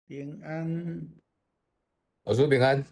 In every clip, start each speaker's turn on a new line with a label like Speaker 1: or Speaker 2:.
Speaker 1: 平安。
Speaker 2: 我说平安。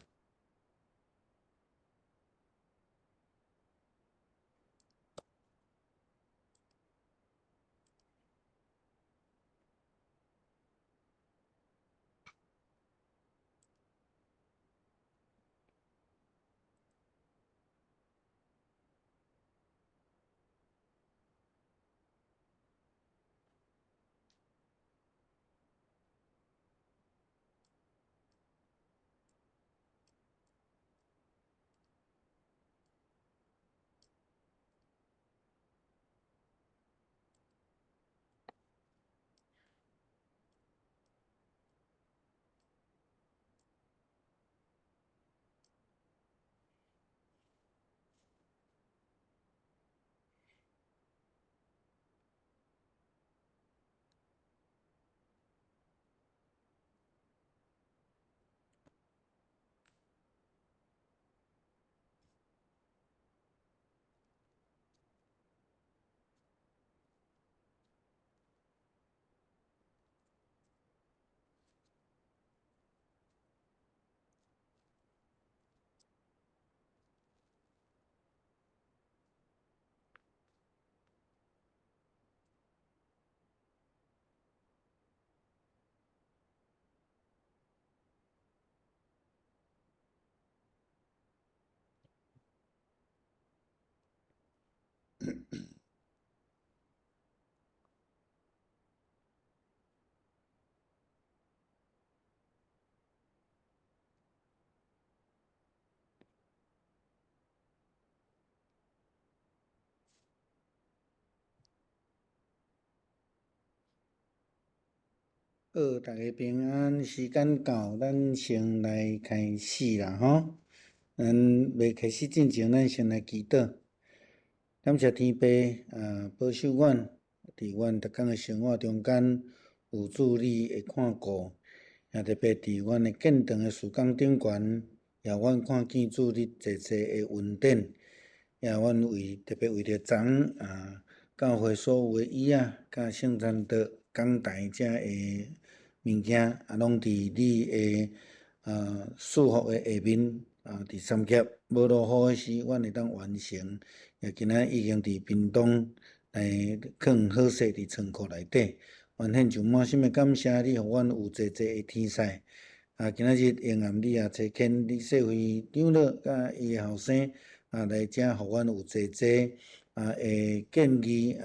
Speaker 1: 好，大家平安，时间到，咱先来开始啦吼。未开始之前，咱先来祈祷。感谢天父保守阮，伫阮逐工诶生活中间有主你会看顾，也特别伫阮诶建堂诶事工顶悬，也阮看见主你济济诶恩典，也阮特别为着昨教会所有诶椅仔、甲圣餐桌、讲台遮诶物件，拢伫你诶祝福诶下面伫三节无落雨诶时，阮会当完成。也今仔已经伫屏东来放好势伫仓库内底，完献上满心诶感谢你，互阮有济济诶天使。今仔日永暗你也找见你社会长老甲伊诶后生来遮，互阮有济济诶建议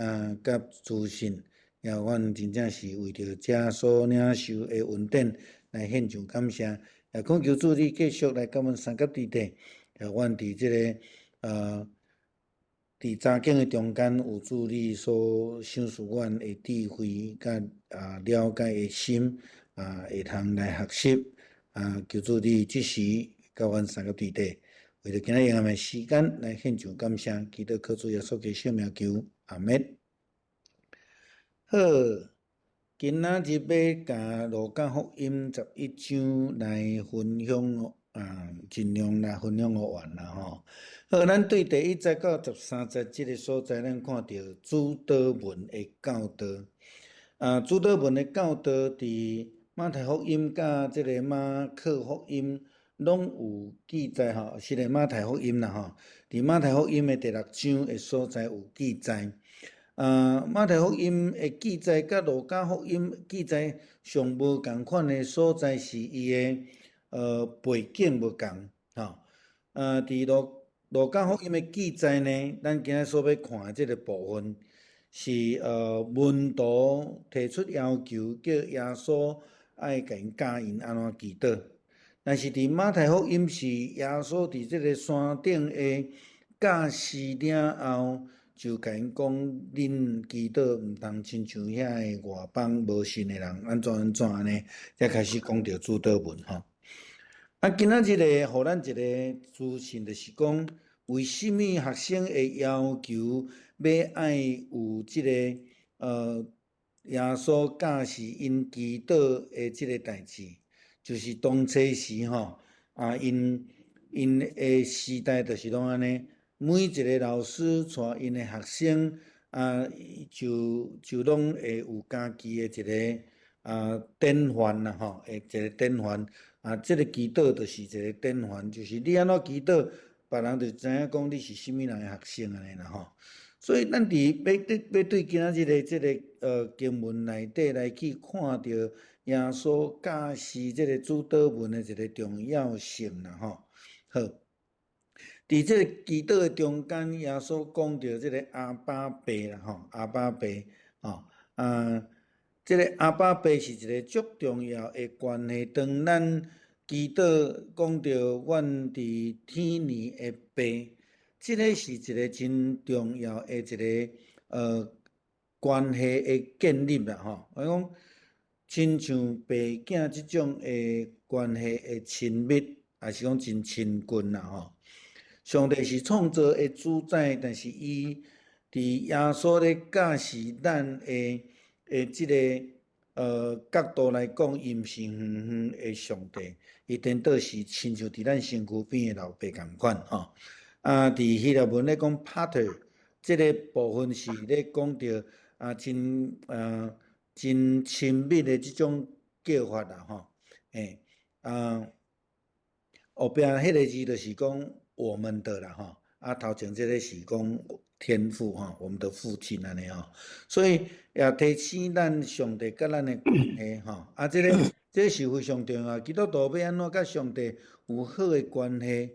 Speaker 1: 甲资讯。也阮真正是为着遮所领受诶恩典来献上感谢，也恳求主你继续来甲阮三角地带，阮伫即个伫查经诶中间有主你所赏赐阮诶智慧甲了解诶心会通来学习求主你即时甲阮三角地带，为着今仔日诶时间来献上感谢，祈祷靠主耶稣基督圣名求，阿免。好，今仔日要甲路加福音11章来分享尽量来分享互完啦吼。好，咱对第1节到13节即个所在，咱看到主导文的教导。主导文的教导伫马太福音甲即个马可福音拢有记载吼，是个马太福音啦吼，伫马太福音的第6章的所在有记载。马太福音的记载甲路加福音记载上无共款的所在是伊的背景无共吼。伫路加福音的记载呢，咱今仔所要看的即个部分是门徒提出要求，叫耶稣爱甲因教因安怎祈祷。但是伫马太福音是耶稣伫即个山顶的教示了后，就甲因讲，恁祈祷毋通亲像遐个外邦无信的人安怎安尼，才开始讲到主祷文吼。今仔日互咱一个资讯，就是讲，为什么学生会要求要爱有即个耶稣教示因祈祷的即个代志，就是当初时吼因的时代就是拢安尼，每一个老师带因的学生就拢会有家己的一个典范啦吼，一个典范这个祈祷就是一个典范，就是你安怎祈祷，别人就知影讲你是啥物人的学生安尼啦吼。所以咱要对今仔日的这个经文内底来去看到耶稣教示这个主祷文的一个重要性啦吼。好，伫这个祈祷的中间，耶稣讲到这个阿爸爸啦吼，阿爸爸吼这个阿爸爸是一个足重要的关系。当咱祈祷讲到阮伫天里的爸，这个是一个真重要的一个关系的建立啦吼。我讲亲像爸囝即种的关系的亲密，也是讲真亲近啦吼。上帝是创造的主宰，但是伊伫耶稣咧教示咱的即个角度来讲，伊毋是远远的上帝，伊颠倒是亲像伫咱身躯边的老爸共款吼。伫希腊文咧讲 pater， 即个部分是咧讲到真亲密的即种叫法啦吼。后壁迄个字就是讲我们的啦吼，头前这个是讲天父吼，我们的父亲安尼吼，所以也提醒咱上帝甲咱的关系吼，这是非常重要。基督徒要安怎甲上帝有好的关系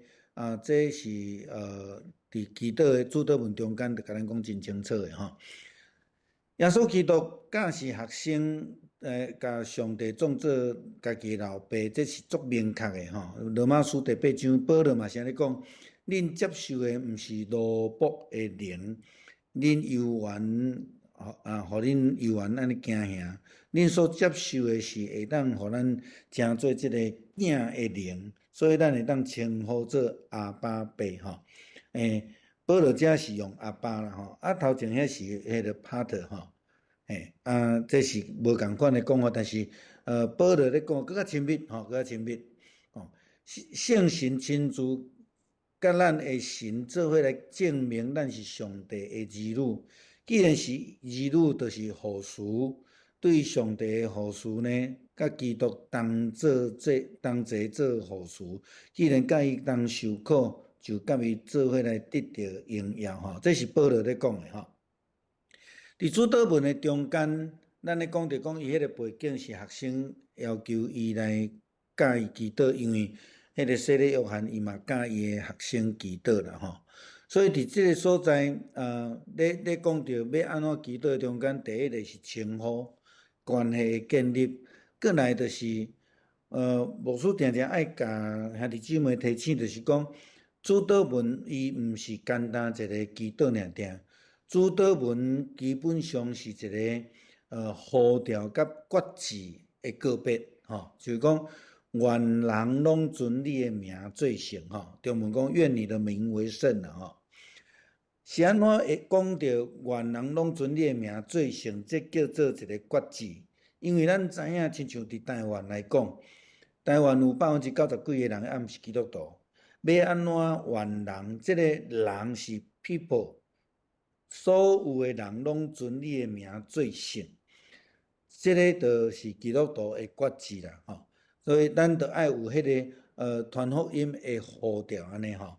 Speaker 1: 这是伫祈祷的主祷文中间就甲咱讲真清楚的吼。耶稣基督教示学生甲上帝创做家己老爸，这是足明确的吼。罗马书第8章，保罗嘛是安尼讲：恁接受的毋是奴仆的灵，恁犹原互恁犹原安尼惊吓。恁所接受的是会当互咱成做即个囝的灵，所以咱会当称呼做阿爸爸吼。保罗遮是用阿爸啦吼，头前遐是迄个 pater 吼。这是无共款的讲法，但是保罗咧讲更较亲密吼，更较亲密吼。圣神亲自甲咱的神做伙来证明咱是上帝的儿女。既然是儿女，就是父事，对上帝的父事呢，甲基督同齐做父事。既然甲伊同受苦，就甲伊做伙来得到荣耀吼。这是保罗咧讲的吼。伫主祷文的中间，咱咧讲着讲伊迄个背景是学生要求伊来教伊祈祷，因为迄个洗礼约翰伊嘛教伊的学生祈祷啦吼。所以伫即个所在，咧讲着要安怎祈祷中间，第一个是称呼关系的建立，过来就是牧师定定爱甲兄弟姊妹提醒，就是讲主祷文伊毋是简单一个祈祷尔定。主祷文基本上是一个呼召甲决志的告别吼，就是讲愿人拢尊你的名做圣吼。中文讲愿你的名为圣啦吼。是安怎会讲到愿人拢尊你的名做圣？这叫做一个决志，因为咱知影，亲像伫台湾来讲，台湾有90%几个人还毋是基督徒，要安怎愿人？这个人是 people。所有的人拢尊你的名做圣，这个就是基督徒的决志啦吼。所以咱着爱有迄个传福音的呼召安尼吼。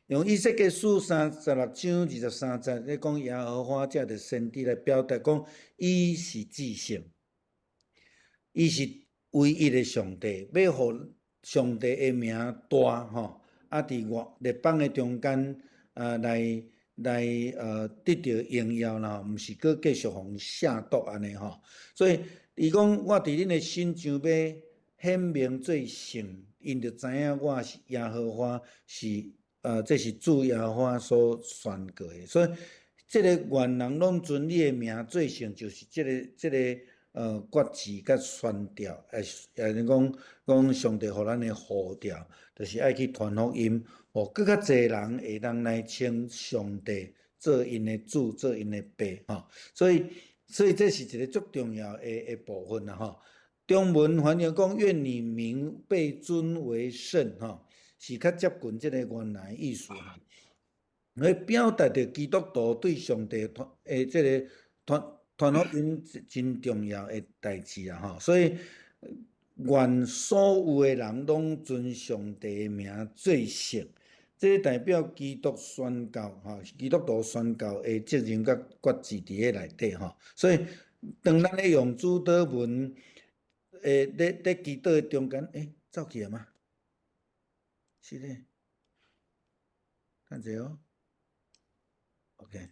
Speaker 1: 用以西结书36章23节咧讲，耶和华藉着先知来表达讲，伊是至圣，伊是唯一的上帝，要互上帝的名大吼，伫列邦的中间来得到荣耀啦，毋是搁继续互下毒安尼吼。所以伊讲，我伫恁的心上要显明做圣，因着知影我是耶和华，是这是主耶和华所宣告的。所以这个愿人拢尊你的名做圣，就是这个决志甲宣召，也是讲上帝互咱的呼召，就是爱去传福音。更较侪人会当来称上帝做因的主，做因的爸吼。所以这是一个足重要的部分啦吼。中文翻译讲愿你名被尊为圣吼，是较接近这个原来意思来表达着基督徒对上帝这个传福音真重要的代志啊！吼，所以愿所有的人拢尊上帝的名做圣，这代表基督宣教基督徒宣教的责任甲决志伫咧内底吼。所以当咱咧用主祷文，咧祈祷的中间，走去啊吗？是咧，看者哦。OK，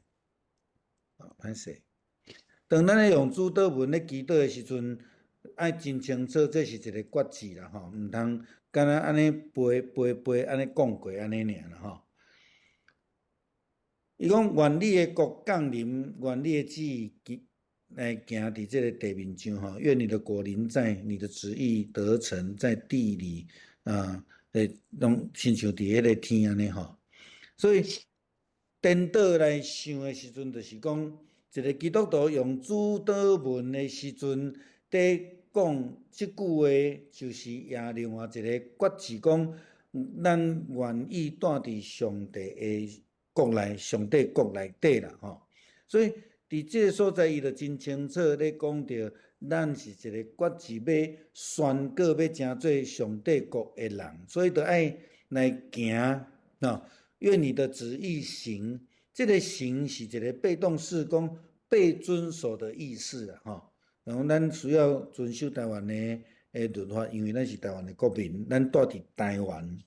Speaker 1: 好，歹势。当咱咧用主祷文咧祈祷的时阵，爱真清楚，这是一个决志啦，吼，毋通敢若安尼背安尼讲过安尼尔啦，吼。伊讲愿你的国降临，愿你的旨意来行伫这个地面上，吼，愿你的国临在，你的旨意得成在地里拢亲像伫迄个天安尼吼。所以颠倒来想的时阵，就是讲一个基督徒用主祷文的时阵，伫讲即句话，就是也另外一个决志，讲咱愿意住伫上帝的国内，上帝国内底啦，吼。所以伫即个所在，伊就真清楚咧讲着，咱是一个决志要宣告要成做上帝国的人，所以就爱来行愿你的旨意行，这个行是一个被动式，讲被遵守的意思啦，吼。然后咱需要遵守台湾的律法，因为咱是台湾的国民，咱住伫台湾，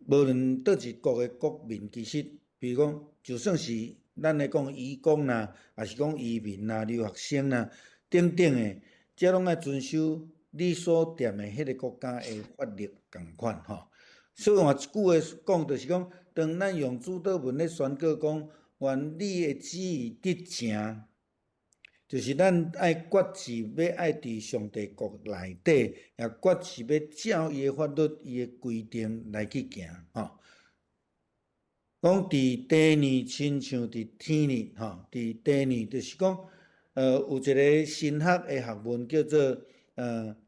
Speaker 1: 无论倒一国的国民，其实比如讲，就算是咱来讲移工啦，也是讲移民啦、留学生啦等等的，这拢爱遵守你所踮的迄个国家的法律共款吼。所以换一句话讲，就是讲，当咱用主祷文咧宣告讲，愿你的旨意得成，就是咱爱决志要爱伫上帝国内底，也决志要照伊的法律、伊的规定来去行吼。讲伫地呢，亲像伫天呢，吼，伫地呢，就是讲，有一个神学的学问叫做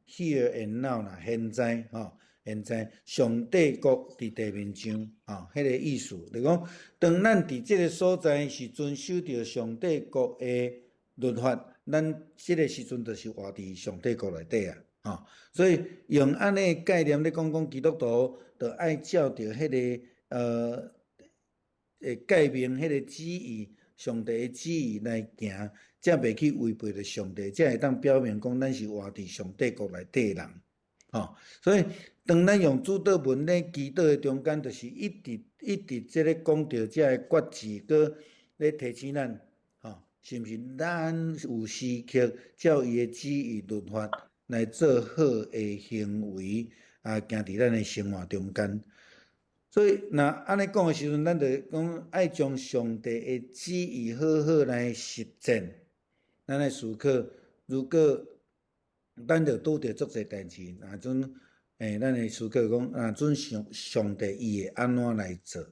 Speaker 1: here and now 啦，现在吼。现在上帝国伫地面上，迄个意思，就是讲，当咱伫即个所在是遵守着上帝国的律法，咱即个时阵就是活伫上帝国内底啊，所以用安尼概念咧讲基督徒，就爱照着迄个诫命迄个旨意，上帝的旨意来行，才袂去违背着上帝，才会当表明讲咱是活伫上帝国内底的人。所以当咱用主祷文咧祈祷的中间，就是一直即个讲到这个决志，搁咧提醒咱，是毋是咱有时刻照伊的旨意律法来做好的行为行伫咱的生活中间。所以若安尼讲的时阵，咱就讲爱将上帝的旨意好好来实践。咱来思考，如果咱就拄着足侪代志，阵咱会思考讲，阵上帝伊会安怎来做？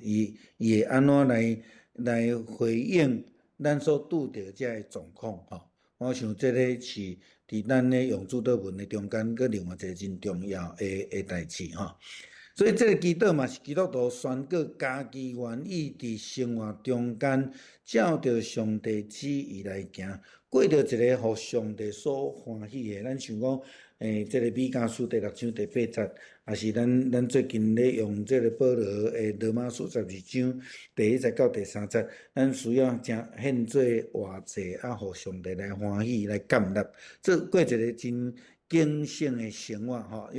Speaker 1: 伊会安怎来回应咱所拄着这个状况？我想这个是伫咱咧用主祷文的中间，搁另外一个真重要的代志所以这个祈祷嘛，是基督徒宣告家己愿意伫生活中间，照着上帝旨意来行，过着一个互上帝所欢喜的。咱想讲，这个米迦书第6章第8节，也是咱最近咧用这个保罗的罗马书12章第1节到第3节，咱需要献做活祭，互上帝来欢喜来感纳，这过一个真敬虔的生活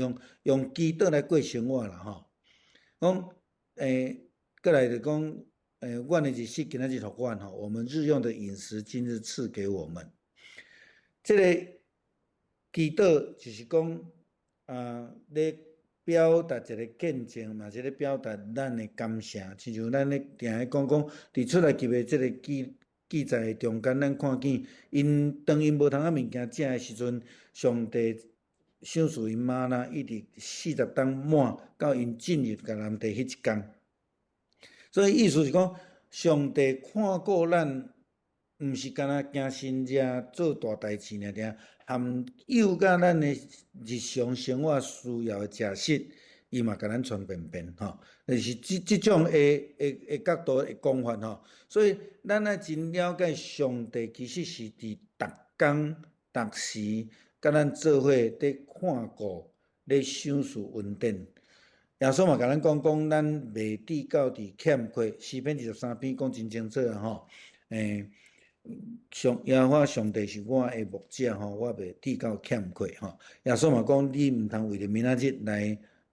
Speaker 1: 用祈祷来过生活啦讲过来就讲阮的日子今仔日互阮我们日用的饮食今日赐给我们。这个祈祷就是讲咧表达一个见证嘛，是咧表达咱的感谢，亲像咱咧定咧讲伫出来记的这个记载的中间，咱看见当因无通物件食的时阵，上帝赏赐因吗哪，一直40天满，到因进入迦南地迄一天。所以意思是讲，上帝看顾咱，毋是干那惊神遮做大代志尔，含有甲咱的日常生活需要的食食，伊嘛甲咱传便便吼，就是即种的角度的讲法吼。所以咱爱真了解上帝，其实是伫逐工逐时甲咱做伙伫看顾、咧赏赐恩典。耶稣嘛甲咱讲，咱未至到伫欠缺。诗篇23篇讲真清楚啊吼，耶和华上帝是我的牧者吼，我袂至到欠缺吼。耶稣嘛讲，你毋通为着明仔日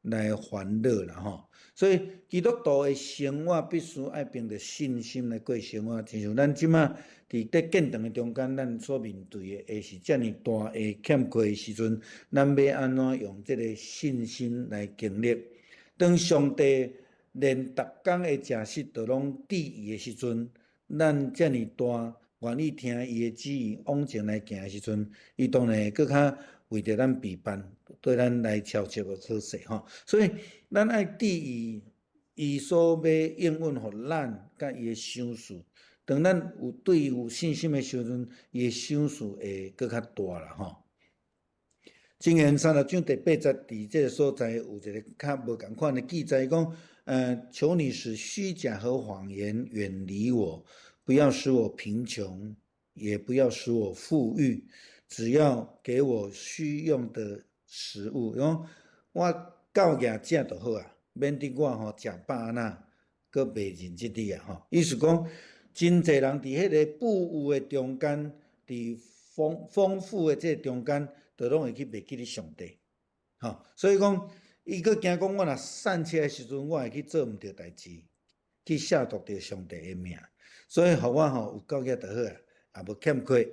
Speaker 1: 来烦恼啦吼。所以基督徒的生活必须爱凭着信心来过生活，亲像咱即马伫建堂的中间，咱所面对的是遮尔大的欠缺的时阵，咱要安怎用这个信心来经历？当上帝连逐工的食食都拢伫伊的时阵，咱遮尔大愿意听伊的旨意往前来行的时阵，伊当然会更较为着咱备办，对咱来超切个好势吼。所以咱爱伫伊所要应允互咱甲伊的赏赐。当咱对伊有信心的时阵，伊的赏赐会更较大啦吼。箴言36章第8節，伫这个所在有一个较无共款的记载，讲求你使虚假和谎言远离我，不要使我贫穷，也不要使我富裕，只要给我需用的食物。讲我够牙食就好啊，免得我吼食饱那，搁袂认真你啊吼。意思讲，真侪人伫迄个富有的中间，伫丰富的这中间，就拢会去袂记你上帝，吼。所以讲，伊佫惊讲，我若散车的时阵，我会去做毋对代志，去亵渎着上帝的名。所以，互我吼有够额就好啊，也无欠缺，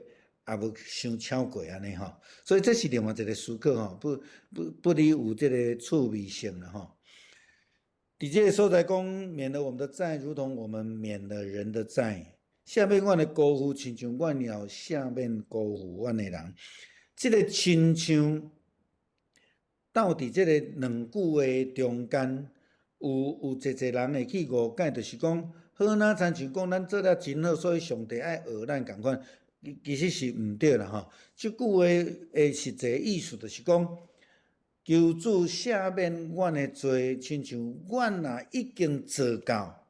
Speaker 1: 也无伤超过安尼吼。所以这是另外一个思考吼，不离有这个趣味性啦吼。伫这个所在讲，免了我们的债，如同我们免了人的债。下面阮的辜负，亲像阮了下面辜负阮的人。这个亲像到伫这个两句的中间，有一人会去误解，就是讲，好哪亲像讲咱做了真好，所以上帝爱学咱共款，其实是毋对啦吼。这句话的实际意思就是讲，求主赦免阮的罪，亲像阮若已经做到。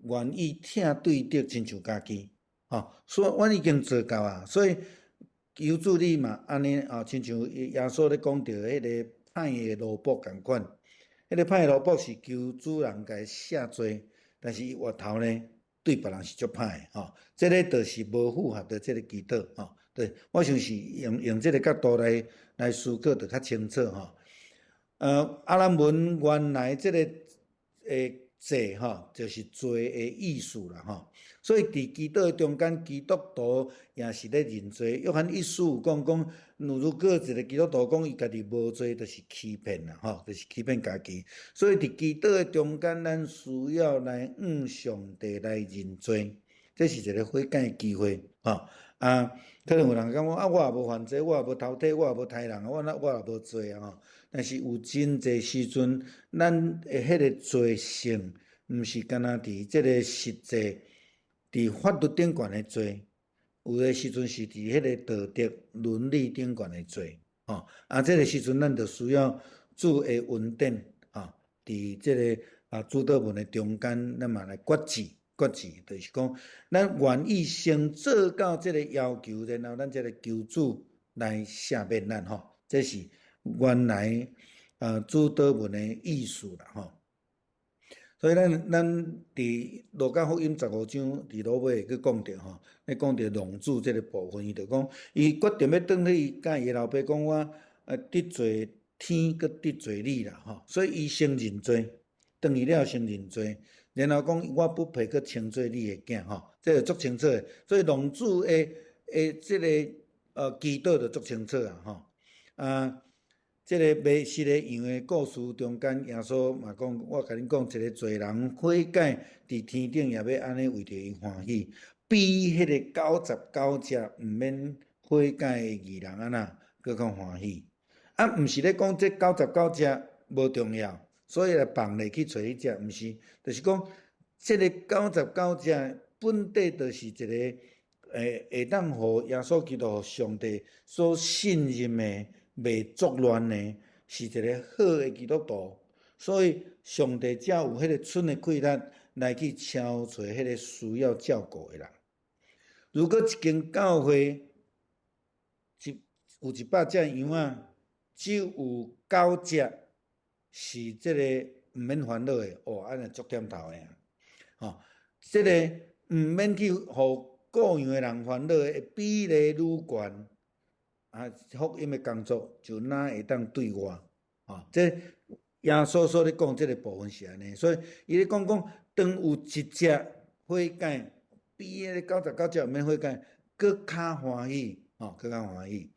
Speaker 1: 愿意听对得亲像家己，吼，所以阮已经做到啊，所以求主你嘛安尼啊，亲像耶稣咧讲到迄个歹的萝卜共款，迄个歹的萝卜是求主人甲伊赦罪，但是伊活头呢对别人是足歹的吼，这个就是无符合着这个祈祷吼。对，我想是用这个角度来思考就较清楚吼。阿兰文原来这个罪吼，就是罪的意思啦吼。所以伫基督中间，基督徒也是咧认罪。约翰1书讲，如果一个基督徒讲伊家己无罪，就是欺骗啦吼，就是欺骗家己。所以伫基督的中间，咱需要来向上帝来认罪，这是一个悔改的机会吼。可能有人讲我也无犯罪，我也无偷窃，我也无杀人，我也无罪啊吼。但是有真侪时阵，咱的迄个罪性，毋是干那伫即个实际伫法律顶悬的罪，有的时阵是伫迄个道德伦理顶悬的罪，吼。即个时阵咱就需要主的恩典，吼，伫即个主祷文的中间，咱嘛来决志，就是讲，咱愿意先做到即个要求，然后咱才来求主来赦免咱，吼，这是原来主祷文的意思啦吼。所以咱伫路加福音15章伫落尾去讲着吼，咧讲着浪子这个部分，伊就讲，伊决定要转去甲伊老爸讲，我得罪天，佮得罪你啦吼。所以伊先认罪，转去了先认罪，然后讲我不配去称做你的囝吼，这个足清楚的。所以浪子的这个祈祷就足清楚啊吼。这个迷失的羊的故事中间，耶稣嘛讲，我甲恁讲，一个罪人悔改，伫天顶也要安尼为着伊欢喜，比迄个99只毋免悔改的义人安那佫较欢喜。毋是咧讲这99只无重要，所以来放咧去找迄只，毋是，就是讲，这个99只本底就是一个会当互耶稣基督上帝所信任的。袂作乱的，是一个好的基督徒，所以上帝才有迄个剩的气力来去敲找迄个需要照顾的人。如果一间教会有100只羊仔，只有9只是即个毋免烦恼的，安尼足点头的啊！即个毋免去互顾羊的人烦恼的比例愈悬，福音的工作就哪会当对外即耶稣所咧讲即个部分是安尼，所以伊咧讲，当有一只火箭比迄个99只毋免火箭搁较欢喜，搁较欢喜。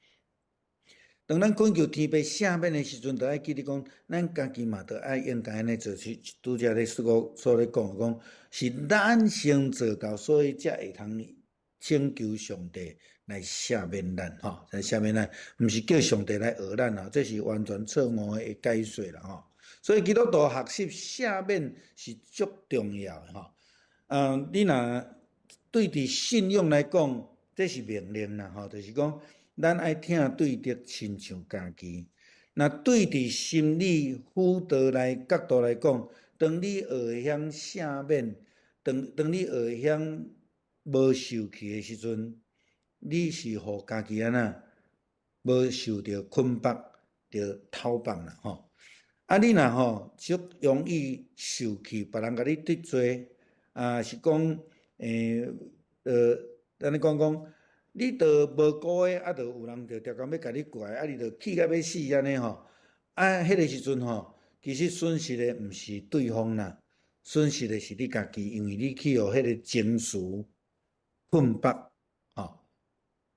Speaker 1: 当咱恳求天父赦免的时阵，就爱记得讲，咱家己嘛，就爱应该安尼做。拄则咧所咧讲，是咱先做到，所以才会通请求上帝来赦免咱，来赦免咱，毋是叫上帝来学咱这是完全错误的解说啦，所以基督徒学习赦免是足重要的，你若对伫信仰来讲，这是命令啦，就是讲。咱爱听对得亲像家己，那对伫心理辅导来角度来讲，当你学会晓赦免，当你学会晓无受气的时阵，你是互家己无受着捆绑、着讨绑啦你若足容易受气，别人甲你得罪是讲咱咧讲。你着无顾的，着有人着条工要甲你怪，你着气甲要死安尼迄个时阵其实损失的毋是对方啦，损失的是你家己，因为你去互迄个情绪困绑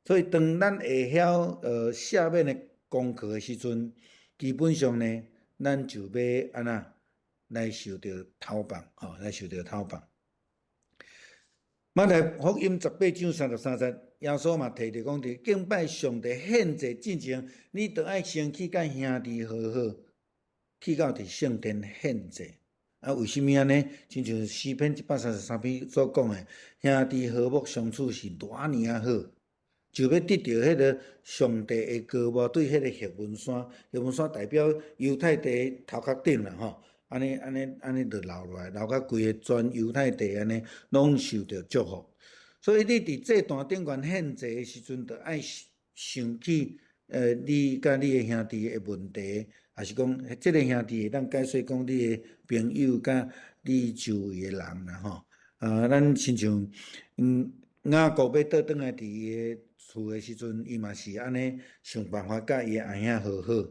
Speaker 1: 所以当咱会晓赦免的功课的时阵，基本上呢，咱就要安那来受着讨绑来受着讨绑。马太福音18章33节，耶稣嘛提着讲伫敬拜上帝献祭之前，你着爱先去甲兄弟和好，去到伫圣殿献祭。为什么安尼？亲像诗篇133篇所讲的，兄弟和睦相处是偌尼好，就要得到迄个上帝的高帽，对迄个黑文山，黑文山代表犹太地头壳顶啦安尼就留落来，留到规个全犹太地安尼，拢受着祝福。所以你伫这段顶悬献祭的时阵，就爱想起你甲你的兄弟的问题，还是讲这个兄弟会当解说讲你的朋友甲你周围的人啦咱亲像雅各要倒转来伫伊的厝的时阵，伊嘛是安尼想办法甲伊的后兄和好。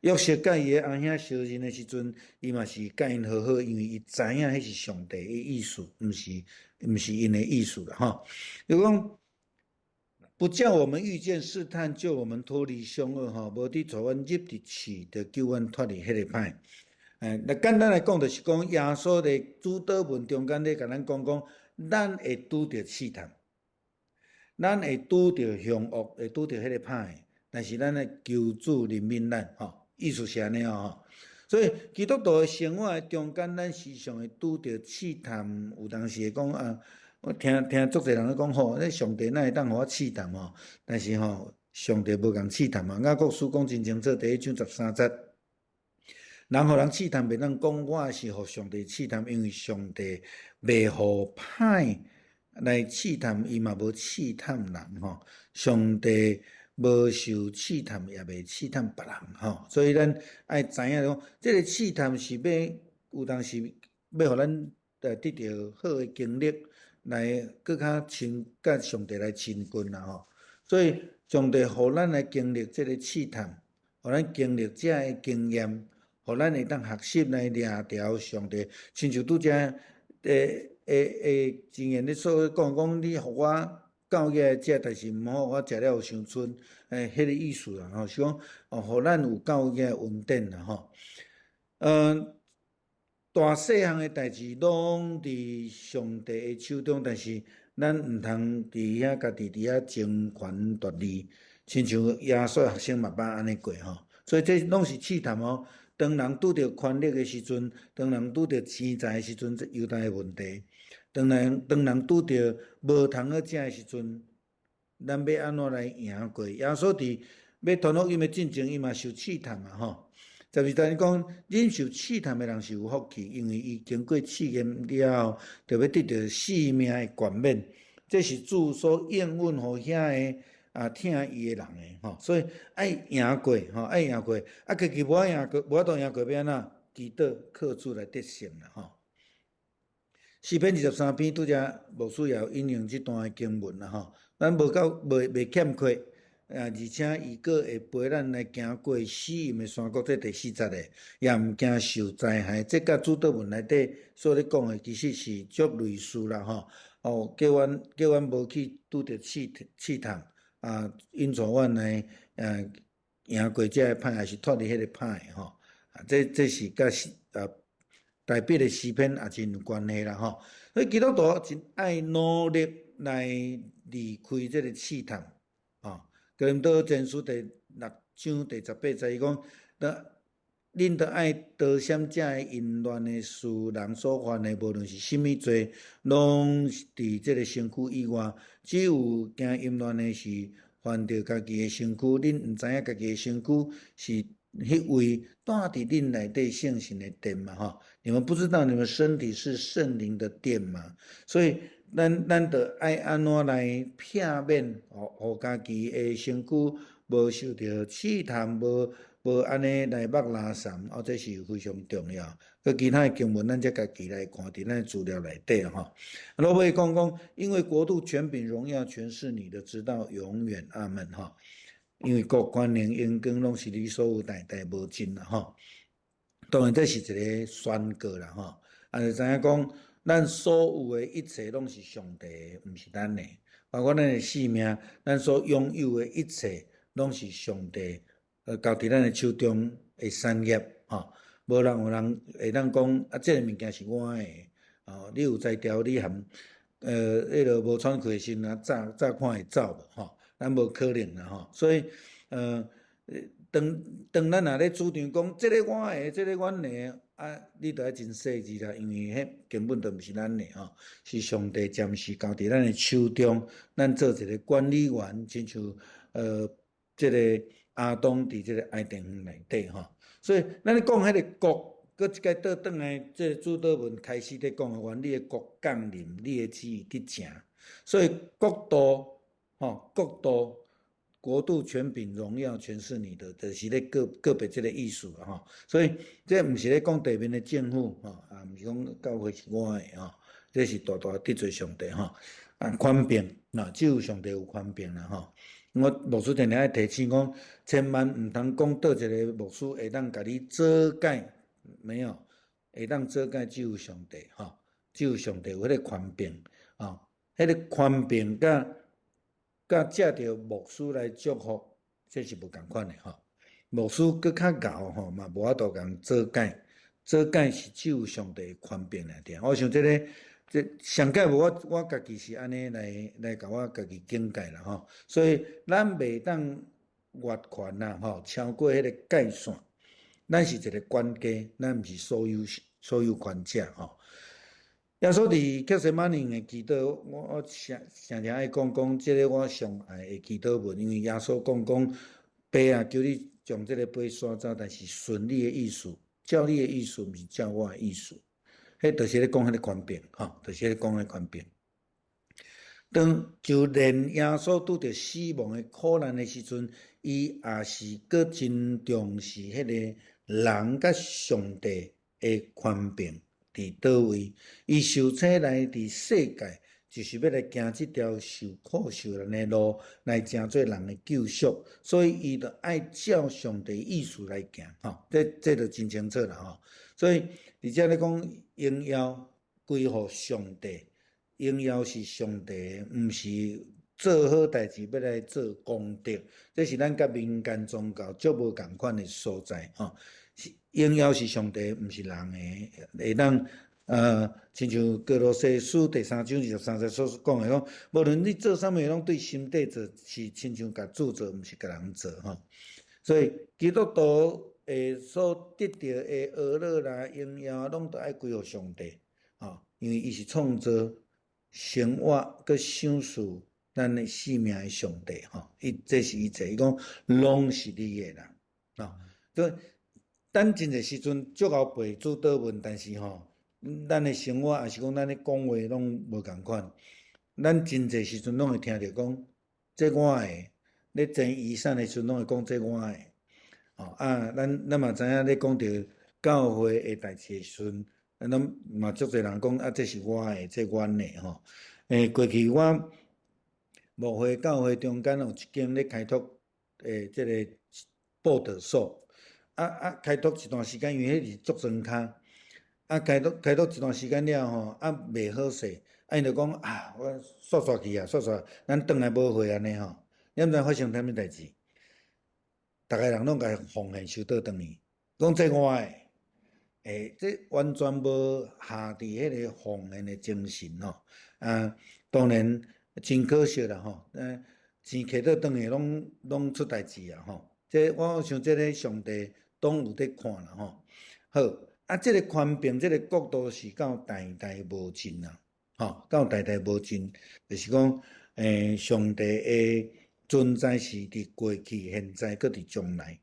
Speaker 1: 约瑟甲伊的后兄相认的时阵，伊嘛是甲因和好，因为伊知影迄是上帝的意思，毋是因的意思啦就讲不叫我们遇见试探，救我们脱离凶恶无伫带阮入伫刺，就救阮脱离迄个歹。那简单来讲，就是讲耶稣的主导文中间咧，甲咱讲，咱会拄着试探，咱会拄着凶恶，会拄着迄个歹，但是咱的求主怜悯咱意思是安尼所以基督徒的生活中间，咱时常会拄着试探，有当时会讲我听足侪人咧讲那上帝哪会当互我试探但是上帝无共试探雅各书讲真清楚，第1章13节，人互人试探，袂当讲我是互上帝试探，因为上帝袂互歹来试探，伊嘛无试探人上帝无受试探，也袂试探别人所以咱爱知影讲，这个试探是要有当时要互咱得到好的经历，来更较亲甲上帝来亲近啦所以上帝互咱来经历这个试探，互咱经历这个经验，互咱会当学习来抓条上帝，亲像拄则经验咧所讲，你互我教育食，但是毋好我食了有伤春，迄个意思啦是讲互咱有教育稳定啦大细项的代志拢伫上帝的手中，但是咱毋通伫遐家己伫遐争权夺利，亲像耶稣学生嘛捌安尼过所以这拢是试探当人拄着权力的时阵，当人拄着钱财的时阵，这犹太的问题；当人拄着无通好食的时阵，咱要安怎来赢过？耶稣伫要传福音的进前，伊嘛受试探12段讲，忍受试探的人是有福气，因为伊经过试验了后，就要得到性命的冠冕。这是主所应允予遐个听伊的人的吼，所以爱赢过吼，爱赢过，家己无赢过，无法度赢过，要安怎？祈祷靠主来得胜啦吼。诗篇23篇拄则牧师也有引用这段的经文啦吼，咱袂欠缺。而且伊阁会陪咱来行过死荫的山谷，这第40个，也毋惊受灾害。这甲主祷文内底所咧讲的，其实是足类似啦吼。叫阮无去拄着试探因助阮来赢过这个歹，还是脱离迄个歹吼。这是甲代表的诗篇也真有关系啦吼。所以基督徒真爱努力来离开这个试探吼。哥林多前书第6章第18节，伊讲：恁得爱得闪这个淫乱的事，人所犯的，无论是甚物罪，拢是伫这个身躯以外。只有行淫乱的是犯着家己的身躯，恁毋知影家己的身躯是迄位带伫恁内底圣神的殿嘛？吼，你们不知道你们身体是圣灵的殿嘛？所以咱得爱安怎来避免，互家己的身躯无受到试探，无安尼来目拉散，这是非常重要。佮其他的经文，咱则家己来看伫咱的资料内底吼。罗马讲，因为国度、权柄、荣耀，全是你的，直到永远。阿门吼。因为国权、能、荣光，拢是你所有，代代无尽啦吼。当然，这是一个宣告啦吼。就知影讲，咱所有的一切拢是上帝的，毋是咱的。包括咱的性命，咱所拥有的一切，拢是上帝交伫咱的手中的产业吼。无人有人会当讲这个物件是我的你有才调，你含迄个无喘气的心早看会走无吼。咱无可能啦吼，所以当咱若咧主张讲，这个我的，这个阮的你着爱真细致啦，因为迄根本就毋是咱的吼，是上帝暂时交伫咱的手中，咱做一个管理员，亲像这个阿当伫这个爱甸园内底吼，所以咱咧讲迄个国，搁一个倒转来，这个主祷文开始咧讲的，愿你的国降临，你的旨意得成，所以国度。国度、国度、权柄、荣耀，全是你的，就是咧个别这个意思啦所以这毋是咧讲地面的政府毋是讲教会是我的这是大大得罪上帝宽柄只有上帝有宽柄啦我牧师常常爱提醒讲，千万毋通讲倒一个牧师会当甲你遮盖，没有会当遮盖只有上帝只有上帝有迄个宽柄迄个宽柄甲借着牧师来祝福，这是无共款的牧师搁较厚嘛无法度共遮盖，遮盖是只有上帝宽柄来的。我想这上界无我家己是安尼来甲我家己境界啦所以咱袂当越权啦超过迄个界线，咱是一个管家，咱毋是所有权者耶稣伫克西马尼的祈祷，我常爱讲，这个我上爱的祈祷文，因为耶稣讲，爸叫你将这个杯刷走，但是顺你的意思，照你的意思，毋是照我的意思。迄就是咧讲迄个权柄，就是咧讲迄个权柄。就连耶稣拄着死亡的苦难的时阵，伊也是搁真重视迄个人甲上帝的权柄。伫倒位，伊受请来伫世界，就是要来行这条受苦受难的路，来成做人的救赎。所以伊就爱照上帝意思来行，这就真清楚啦所以而且咧讲，荣耀归乎上帝，荣耀是上帝，毋是做好代志要来做功德。这是咱甲民间宗教足无共款的所在荣耀是上帝，毋是人的，会当亲像哥罗西书第3章23节所讲的讲，无论你做啥物，拢对心底做，是亲像甲主做，毋是甲人做所以基督徒所得到的恶乐啦、荣耀，拢都爱归乎上帝因为伊是创造、生活、佮享受咱的生命的上帝这是伊切，伊讲拢是你的人所以咱真侪时阵足够背主导文，但是咱的生活也是讲咱咧讲话拢无共款。咱真侪时阵拢会听着讲，这我的，咧争遗产的时阵拢会讲这我的。咱嘛知影咧讲着教会的代志的时阵，咱嘛足侪人讲啊，这是我的，这阮的吼。过去我牧会教会中间有一间咧开拓即个报道所。开拓一段时间，因为迄是足庄骹。开拓一段时间了袂好势。因就讲我煞去啊，煞，咱转来无会安尼吼。你毋知发生啥物代志？逐个人拢甲奉献收倒转去，讲这我的，这完全无下伫迄个奉献的精神吼。当然真可惜啦吼。钱摕倒转去拢出代志啊吼。这我想这个上帝拢有伫看啦吼。好，这个宽屏，这个国度是到代代无尽啦，到代代无尽，就是讲，上帝的存在是伫过去、现在，搁伫将来。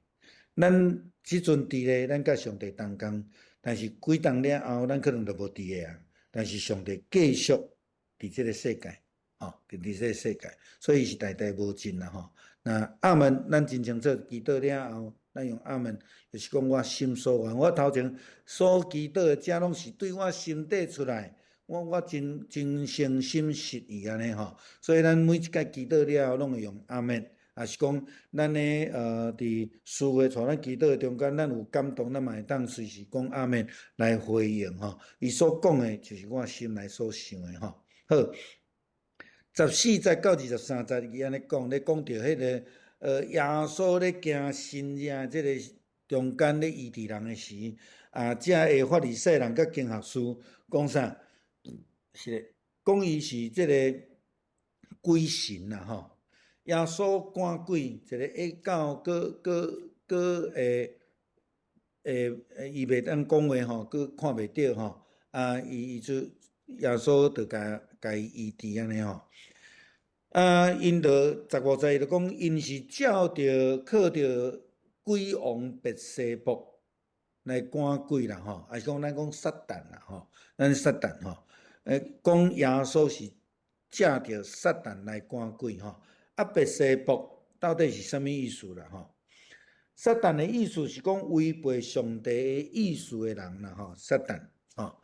Speaker 1: 咱即阵伫咧，咱甲上帝同工，但是几冬了后，咱可能就无伫咧啊。但是上帝继续伫即个世界，伫即个世界，所以是代代无尽啦吼。那阿门，咱真清楚祈祷了后。咱用阿门，就是讲我心所愿，我头前所祈祷的，这拢是对我心底出来，我真诚心实意安尼吼。所以咱每一届祈祷了后，拢会用阿门，也是讲咱咧伫思会带咱祈祷中间，咱有感动，咱嘛会当随时讲阿门来回应吼。伊所讲的，就是我心内所想的吼。好，14节到23节，伊安尼讲，咧讲到迄个。耶稣咧行新约即个中间咧医治人的时，遮个法利赛人甲经学士讲啥？是咧，讲伊是即个鬼神啦吼。耶稣赶鬼，一个下教个伊袂当讲话吼，佮看袂着吼。伊就耶稣就甲伊医治安尼吼。因着15节就讲，因是靠着鬼王别西卜来赶鬼啦吼，还是讲咱讲撒旦啦吼，咱撒旦吼，讲耶稣是借着撒旦来赶鬼吼。别西卜到底是啥物意思啦吼？撒旦的意思是讲违背上帝的意思的人啦吼，撒旦吼。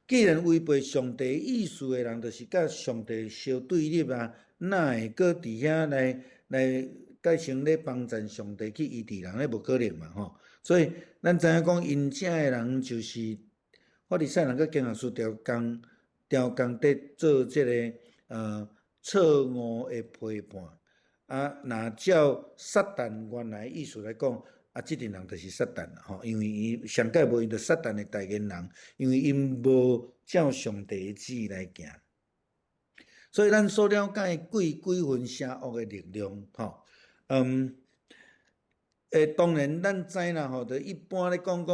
Speaker 1: 既然违背上帝意思的人，就是甲上帝相对立啊，哪会搁伫遐来改成咧帮助上帝去医治人？咧无可能嘛吼。所以咱知影讲，因遮的人就是法利赛人甲经学士调工伫做即个错误的批判。若照撒旦原来意思来讲。即阵人就是撒旦啦吼，因为伊上界无因着撒旦的代言人，因为因无照上帝的旨意来行，所以咱所了解鬼魂邪恶的力量吼，当然咱知啦吼，就一般咧讲，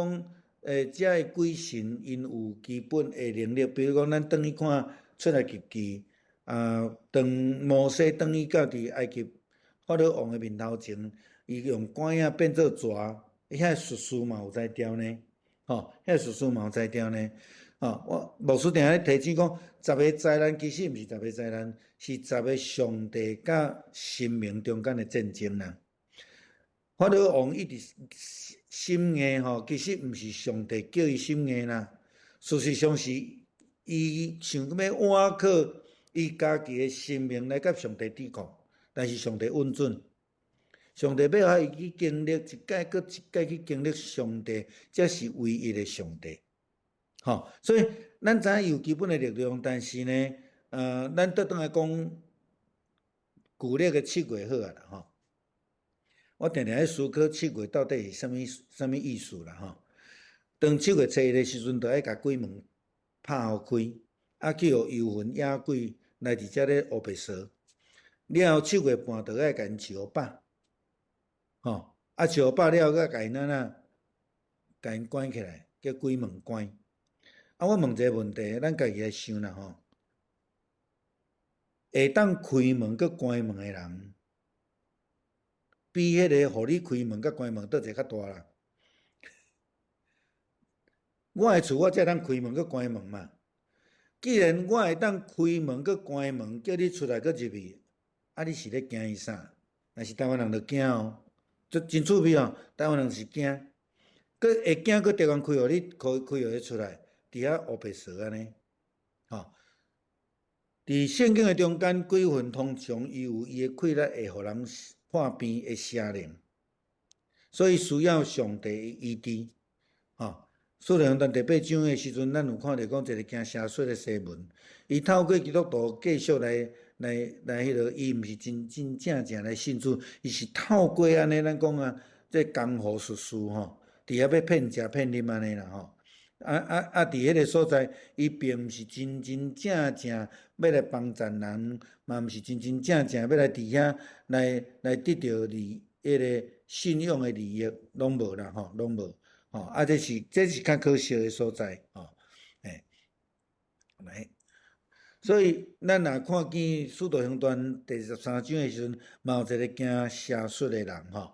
Speaker 1: 遮个鬼神因有基本的能力，比如讲咱转去看出来及记，当摩西转去到伫埃及法老王的面头前。伊用管仔变做蛇，遐术士嘛有才调呢，遐术士嘛有才调呢，我牧师定咧提醒讲，10个灾难其实毋是10个灾难，是10个上帝甲生命中间的战争啦。法老王一直心硬其实毋是上帝叫伊心硬啦，事实上是伊想要倚靠伊家己的生命来甲上帝对抗，但是上帝允准。上帝要伊去经历一届搁一届去经历上帝，这是唯一的上帝。所以咱知影有基本的力量，但是呢，咱倒转来讲旧历的7月好啊啦吼。我定定咧思考7月到底是啥物意思啦吼。当7月初1的时阵，就爱甲鬼门拍互开，去互幽魂野鬼来伫遮咧乌白蛇。了后7月半就爱甲因饲互饱。饲互饱了，甲因甲因关起来，叫鬼门关。我问一个问题，咱家己来想啦吼，会当开门佮关门的人，比迄个互你开门佮关门倒一个较大啦？我的厝我才通开门佮关门嘛。既然我会当开门佮关门，叫你出来佮入去，啊，你是咧惊伊啥？若是台湾人就惊哦，真趣味哦。台湾人是惊，佮会惊佮地方开互你开互你出来，伫遐黑白蛇安尼，吼。伫圣经的中间，鬼魂通常伊有伊的气力，会互人破病的邪灵，所以需要上帝的医治，吼。使徒行传第8章的时阵，咱有看到讲一个惊邪祟的西门，伊透过基督徒继续来迄落，伊毋是真正来信主，伊是透过安尼咱讲啊，这江湖术士吼，伫遐要骗食骗啉安尼啦吼。伫迄个所在，伊并毋是真正要来帮助人，嘛毋是真正要来伫遐来得到迄个信仰的利益，拢无啦吼，拢无吼。这是较可惜的所在吼，来。所以，咱若看见《使徒行传》第13章的时阵，嘛有一个惊邪术的人吼，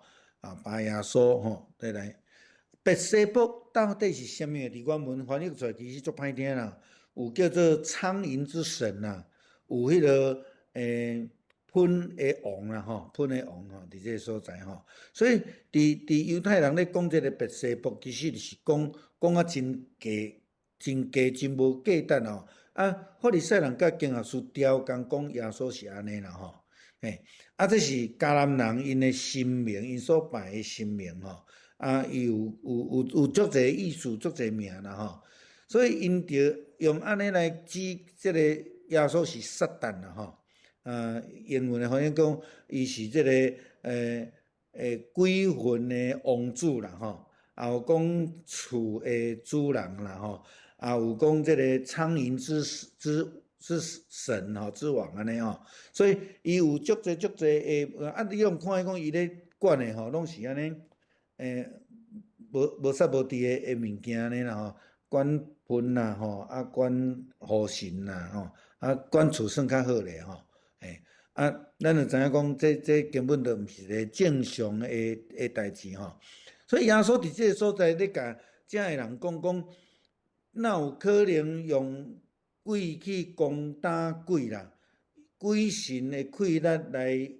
Speaker 1: 巴耶稣吼，再来。别西卜到底是虾米？伫原文翻译出来其实足歹听啦，有叫做苍蝇之神啦，有迄个喷的王啦吼，喷的王吼，伫这个所在吼。所以伫犹太人咧讲这个别西卜，其实就是讲啊真假真无价值哦。法利赛人甲经学师调工讲耶稣是安尼啦吼，这是迦南人因的神明，因所拜的神明吼。伊有足侪意思，足侪名啦吼，所以因着用安尼来指这个耶稣是撒旦啦吼。英文的翻译讲，伊是这个鬼魂的王子啦吼，也有讲厝的主人啦吼，也有讲这个苍蝇之神吼之王安尼吼，所以伊有足侪的你用看讲伊咧管的吼，拢是安尼。无杀无治的物件呢啦吼，管喷啦吼，管护神啦吼，管厝算较好咧吼，咱就知影讲这根本就毋是一个正常的代志吼。所以耶稣伫这个所在咧甲遮的人讲，哪有可能用鬼去攻打鬼啦？鬼神的气力来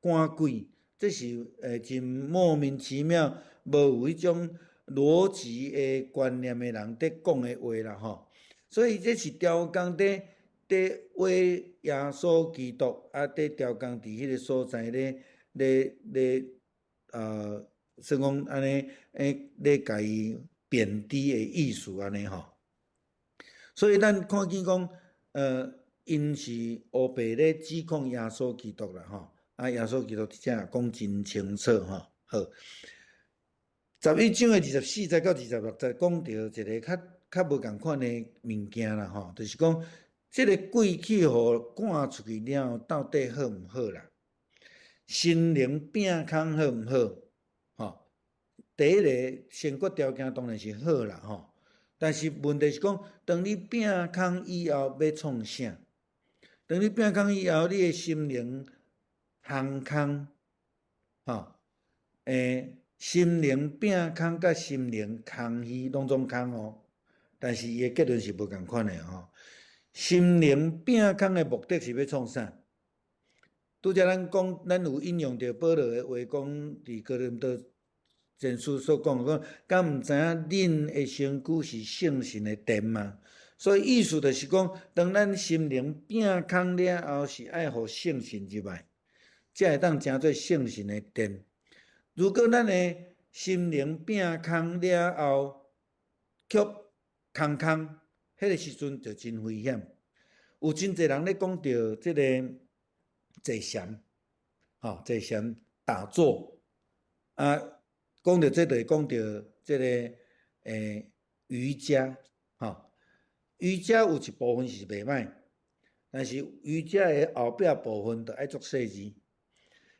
Speaker 1: 赶鬼？这是真莫名其妙，无有迄种逻辑的观念的人在讲的话啦吼。所以这是雕工在话耶稣基督在雕工伫迄个所在咧算讲安尼咧甲伊贬低的意思安尼吼。所以咱看见讲因是黑白咧指控耶稣基督啦吼。耶稣基督伫遮也讲真清楚吼。好，11章的24节到26节讲到一个较无共款的物件啦吼，就是讲这个鬼去互赶出去了后，到底好毋好啦？心灵变空好毋好？吼，第一个先决条件当然是好啦吼，但是问题是讲，当你变空以后要创啥？当你变空以后，你的心灵空空，吼，心灵变空甲心灵空虚拢总空哦，但是伊的结论是无共款的吼。心灵变空的目的是要创啥？拄则咱讲，咱有引用着保罗的话，讲伫哥林多前书所讲，敢毋知影恁的身躯是圣神的殿吗？所以意思就是讲，当咱心灵变空了后，是爱互圣神入来。才会当成做圣神的殿。如果咱的心灵变空了后，却空，迄个时阵就真危险。有真侪人咧讲到这个坐禅，坐禅打坐，讲到这就讲到这个瑜伽，瑜伽有一部分是袂歹，但是瑜伽的后壁部分就爱做细致。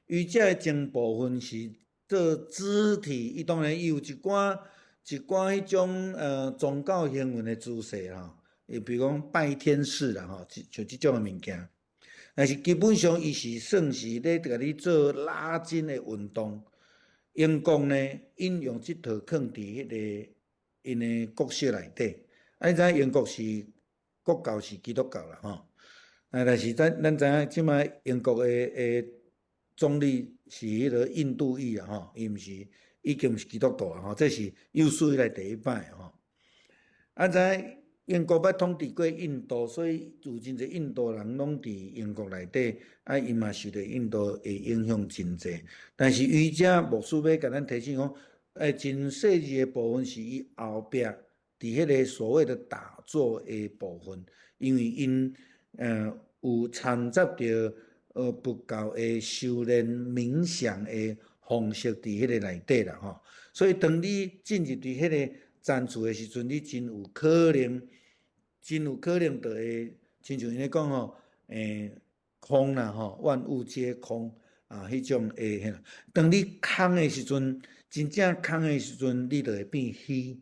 Speaker 1: 瑜伽的前部分是做肢体，伊当然伊有一寡迄种宗教行为的姿势啦，比如讲拜天使啦像即种的物件。但是基本上伊是算是咧甲你做拉筋的运动。英国呢引用即套放伫迄个因的国色内底。你知英国是国教是基督教啦吼，但是咱知影即摆英国的总理是迄个印度裔啦吼，伊毋是已经毋是基督徒啦吼，这是有史以来第一摆吼。知英国捌统治过印度，所以有真侪印度人拢伫英国内底，因嘛受到印度的影响真侪。但是伊遮牧师要甲咱提醒讲，真细致的部分是伊后壁伫迄个所谓的打坐的部分，因为因有掺杂着佛教的修炼冥想的方式伫迄个内底啦吼。所以当你进入伫迄个占厝的时阵，你真有可能就会，亲像因咧讲吼，空啦吼，万物皆空啊，迄种诶。当你空的时阵，真正空的时阵，你就会变虚，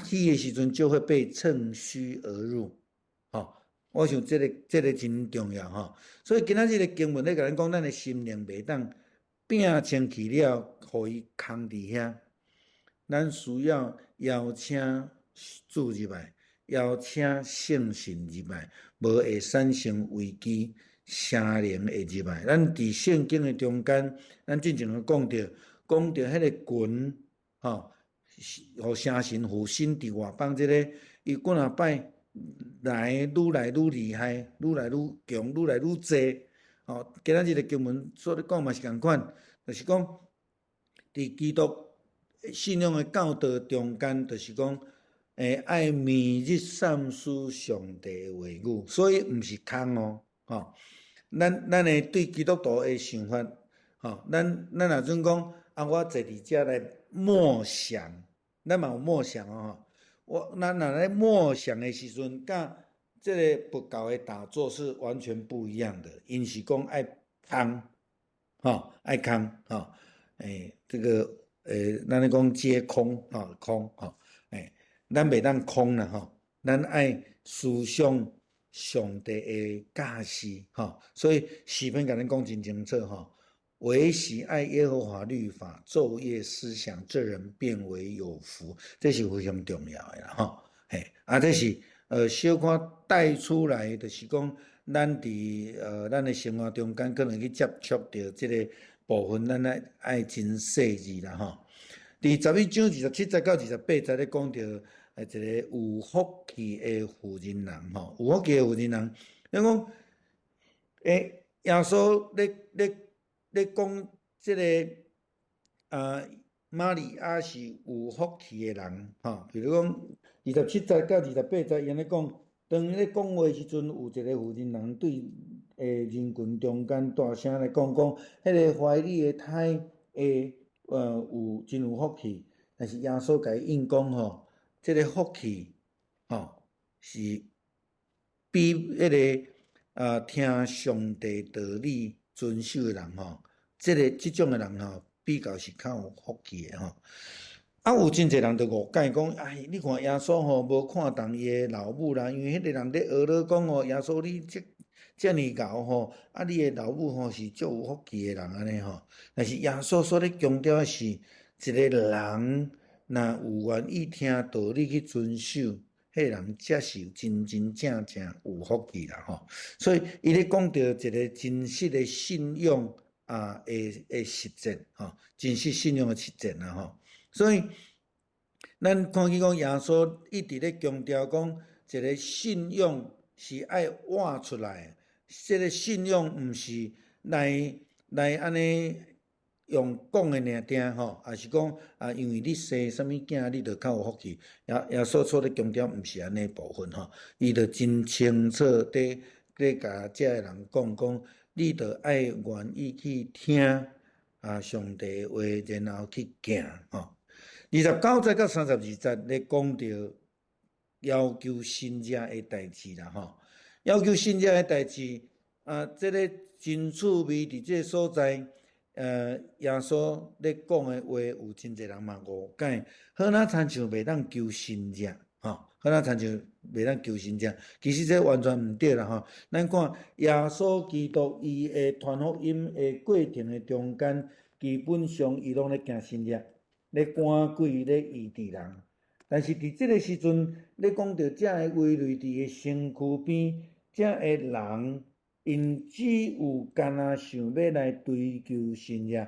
Speaker 1: 虚的时阵就会被趁虚而入，吼。我想这个真重要吼。所以今仔日的经文咧，甲咱讲，咱的心灵袂当摒清去了，互伊空伫遐。咱需要邀请主入来，邀请圣神入来，无会产生危机，圣灵会入来。咱伫圣经的中间，咱之前有讲到迄个群吼，互圣神附身伫外邦即个，伊几若摆来愈来愈厉害，愈来愈强，愈来愈济。吼，今仔日的经文所咧讲嘛是共款，就是讲伫基督信仰的教导中间，就是讲，爱每日三思上帝的话语，所以毋是空哦，吼。咱的对基督徒的想法，吼，咱若准讲，我坐伫遮来默想，咱嘛有默想哦，咱若咧默想的时阵，甲这个佛教的打坐是完全不一样的，因是讲爱空，吼，爱空，吼，这个。咱咧讲皆空吼，空吼，咱袂当空啦吼，咱爱思想上帝的教示吼，所以诗篇甲咱讲真清楚吼，唯喜爱耶和华律法，昼夜思想，这人变为有福，这是非常重要的啦吼，这是小可带出来，就是讲咱伫咱的生活中间可能去接触到这个部分，咱爱真细致啦吼。第11章27节到28节咧讲到一个有福气的妇人人吼，有福气的妇人人，咱讲耶稣咧讲这个玛利亚是有福气的人吼，比如讲27节到28节，因咧讲，当咧讲话时阵，有一个妇人人对人群中间大声来讲，迄个怀里的胎真有福气，但是耶稣甲伊应讲吼，这个福气吼是比迄个听上帝道理遵守的人吼，这种的人吼比较是较有福气的吼。有真侪人就误解讲，你看耶稣吼无看重伊的老母啦，因为迄个人咧学咧讲吼，耶稣你遮尔贤吼，你的老母吼是足有福气的人安尼吼。但是耶稣所咧强调的是，一个人若有愿意听道理去遵守，迄个人才是真正有福气啦吼。所以伊咧讲到一个真实的信仰的实践吼，真实信仰的实践啦吼。所以咱看见讲耶稣一直咧强调讲，一个信仰是爱活出来。这个信仰毋是来安尼用讲的尔定吼，也是讲因为你生什么囝，你就较有福气。耶稣所咧强调毋是安尼部分吼，伊就真清楚咧甲遮个人讲，你就爱愿意去听上帝的话，然后去行吼。29节到32节咧讲到要求信者的代志啦吼。要求信者的代志，这个真趣味伫这个所在，耶稣咧讲的话，有真侪人嘛误解，好哪亲像袂当求信者，吼，好哪亲像袂当求信者，其实这完全毋对啦吼。咱看耶稣基督伊的传福音的过程的中间，基本上伊拢咧行信者，咧赶鬼，咧医治人。但是伫即个时阵，咧讲到遮个围内伫个身躯边，遮个人因只有干那想要来追求新业，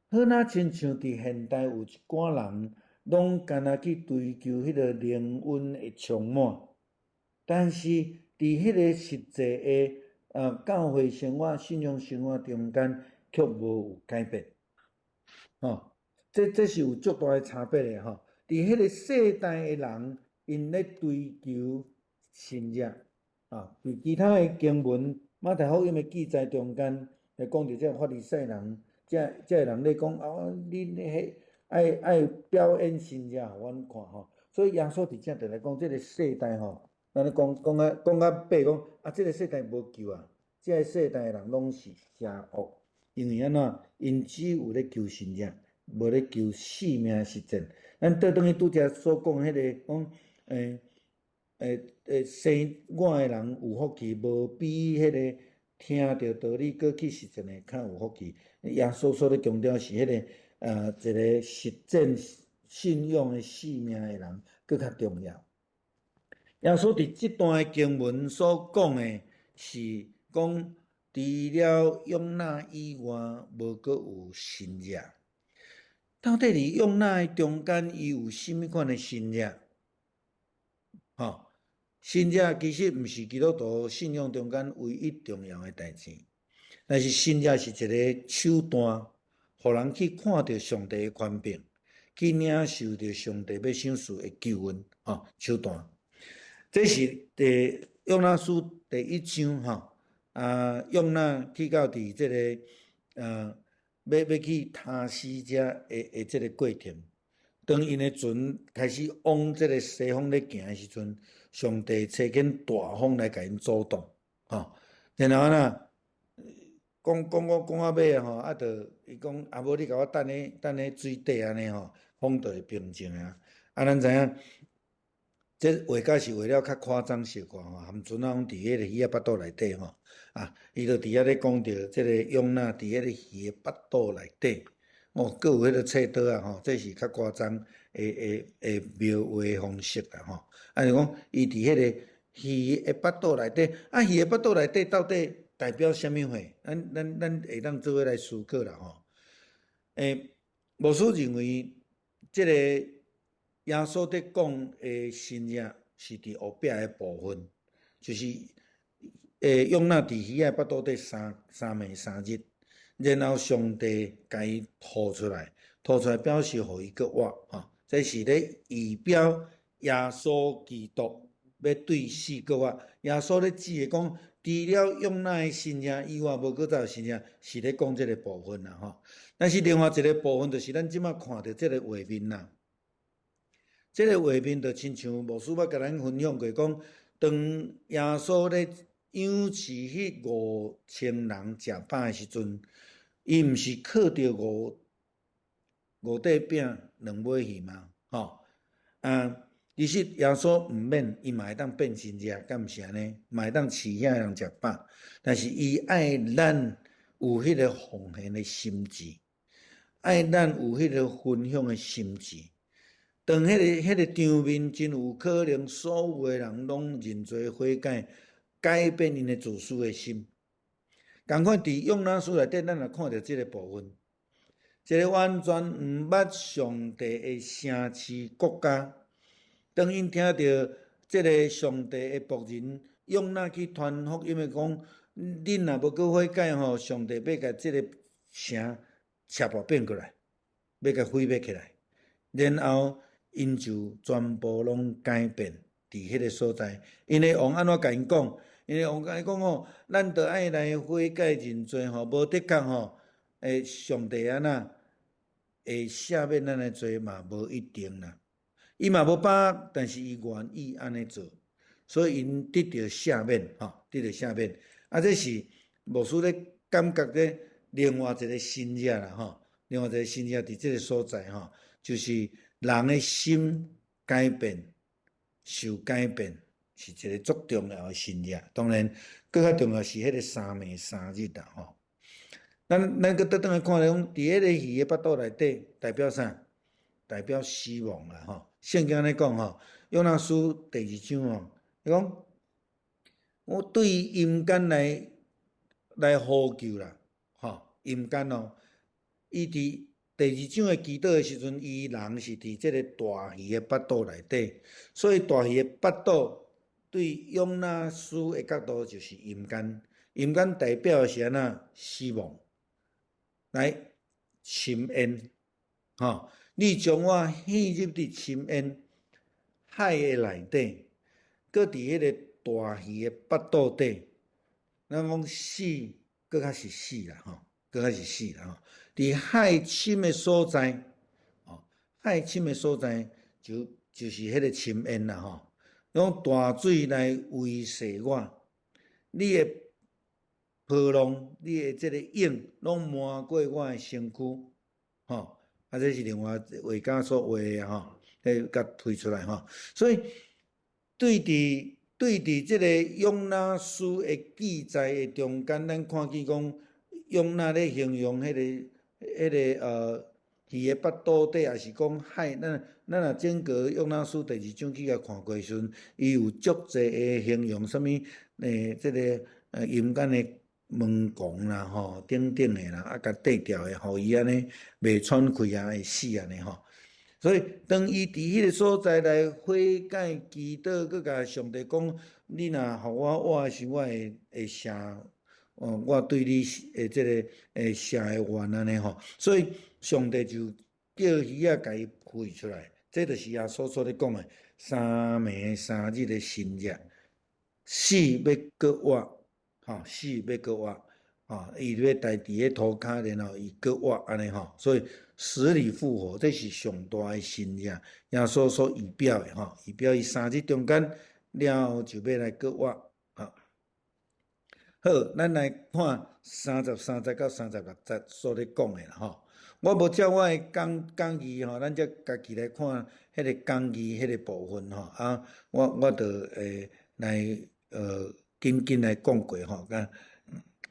Speaker 1: 好若亲像伫现代有一寡人，拢干那去追求迄个灵魂的充满，但是伫迄个实际的教会生活、信仰生活中间，却无有改变。这是有足大的差别的吼。伫迄个世代的人，因咧追求新约伫其他的经文，马太福音的记载中间，来讲到这法利赛人，这人咧讲恁迄爱表演新约互阮看吼。所以耶稣伫遮就来讲，这个世代吼，咱咧讲啊白讲这个世代无救啊，这个世代的人拢是邪恶，因为安怎？因只有咧求新约。无咧求性命实践，咱倒转去拄则所讲迄个讲，生我的人有福气，无比迄个听着道理搁去实践的较有福气。耶稣所咧强调是迄个一个实践信仰的性命的人搁较重要。耶稣伫即段的经文所讲的是讲，除了用那以外，无搁有新约。到底伫用那的中间，伊有甚物款的新约？新约其实毋是基督徒信仰中间唯一重要的代志，但是新约是一个手段，互人去看到上帝的权柄，去领受到上帝要赏赐的救恩。手段，这是约拿书第1章约拿去到伫这个要去他施遮的这个过程，当因的船开始往这个西方咧行的时阵，上帝吹紧大风来甲因阻挡，然后呢，讲到尾就伊讲无你甲我等咧水底安尼风就会平静啊。咱知影，这画甲是画了较夸张小可含船拢伫迄个鱼仔巴肚内底伊就伫遐咧讲着即个约拿伫迄个鱼的巴肚内底，佫有迄个册刀这是较夸张诶描画方式啦就讲伊伫迄个鱼的巴肚内底，鱼的巴肚内底到底代表啥物货？咱会当做伙来思考啦牧师认为，即个耶稣伫讲的新约是伫后壁的部分，就是约拿伫鱼的巴肚底3暝3日，然后上帝甲伊吐出来表示互伊搁活这是咧预表耶稣基督要对死搁活。耶稣咧指的讲，除了约拿的新约以外，无搁再有新约，是咧讲这个部分啦但是另外一个部分，就是咱即马看到这个画面啦。这个画面就亲像牧师捌甲咱分享过，讲当耶稣咧养饲迄5000人食饱的时阵，伊毋是靠着五块饼2尾鱼嘛？其实耶稣毋免，伊嘛会当变新约，敢毋是安尼？嘛会当饲遐人食饱，但是伊爱咱有迄个奉献的心志，爱咱有迄个分享的心志。当迄个场面真有可能，所有的人拢认罪悔改变因的自私的心。同款伫约拿书内底，咱也看到即个部分，一个完全毋捌上帝的城市国家，当因听到即个上帝的仆人约拿去传福音的讲，恁若无搁悔改上帝要甲即个城拆破变过来，要甲毁灭起来，然后因就全部拢改变伫迄个所在。因为王安怎甲因讲？因为王甲因讲咱着爱来悔改认罪无的确上帝安那会赦免咱的罪嘛，无一定啦。伊嘛无把握，但是伊愿意安尼做，所以因得到赦免得到赦免。这是牧师咧感觉咧另外一个新约啦另外一个新约伫即个所在就是人的心改变，受改变，是一个足重要的新约。当然，更较重要是迄个3暝3日啦咱搁倒转来看咧，讲伫迄个鱼的巴肚内底代表啥？代表死亡啦圣经安尼讲吼，约拿书第2章吼，伊讲我对阴间来呼救啦，吼，阴间哦，伊伫第2章的祈祷的时阵，伊人是伫即个大鱼的腹肚内底，所以大鱼的腹肚对约拿书的角度就是阴间，阴间代表的是安那死亡，来深渊，吼，你将我陷入伫深渊海的内底，搁伫迄个大鱼的腹肚底，咱讲死，搁较是死啦，吼，搁较是死啦，吼。伫海深的所在，吼，海深的所在就是迄个深渊啦，吼，用大水来威胁我，你的波浪，你的即个影，拢漫过我的身躯，吼，这是另外画家所画的吼，迄甲推出来吼，所以对伫即个约拿书的记载的中间，咱看见讲约拿咧形容迄个鱼的腹肚底，也是讲海，咱若整个约拿书第2章去甲看过时阵，伊有足侪的形容，什物即个阴间的门狂啦，吼，等等的啦，啊，甲缀掉的，互伊安尼袂喘气啊，会死安尼吼。所以，当伊伫迄个所在来悔改祈祷，佮甲上帝讲：你若互我的时，我会赦，我对你即个赦的愿安尼吼。所以，上帝就叫鱼仔甲伊飞出来，这就是耶稣所咧讲的3暝3日的新约，死要搁活，吼，死要搁活。伊要待伫咧涂骹，然后伊搁活安尼吼，所以死里复活，这是上大的新约，耶稣所预表的吼，预表伊3日中间了后就要来搁活，吼。好，咱来看33节到36节所咧讲的啦吼。我无照我的讲义吼，咱则家己来看迄个讲义迄个部分吼啊，我着来紧来讲过吼，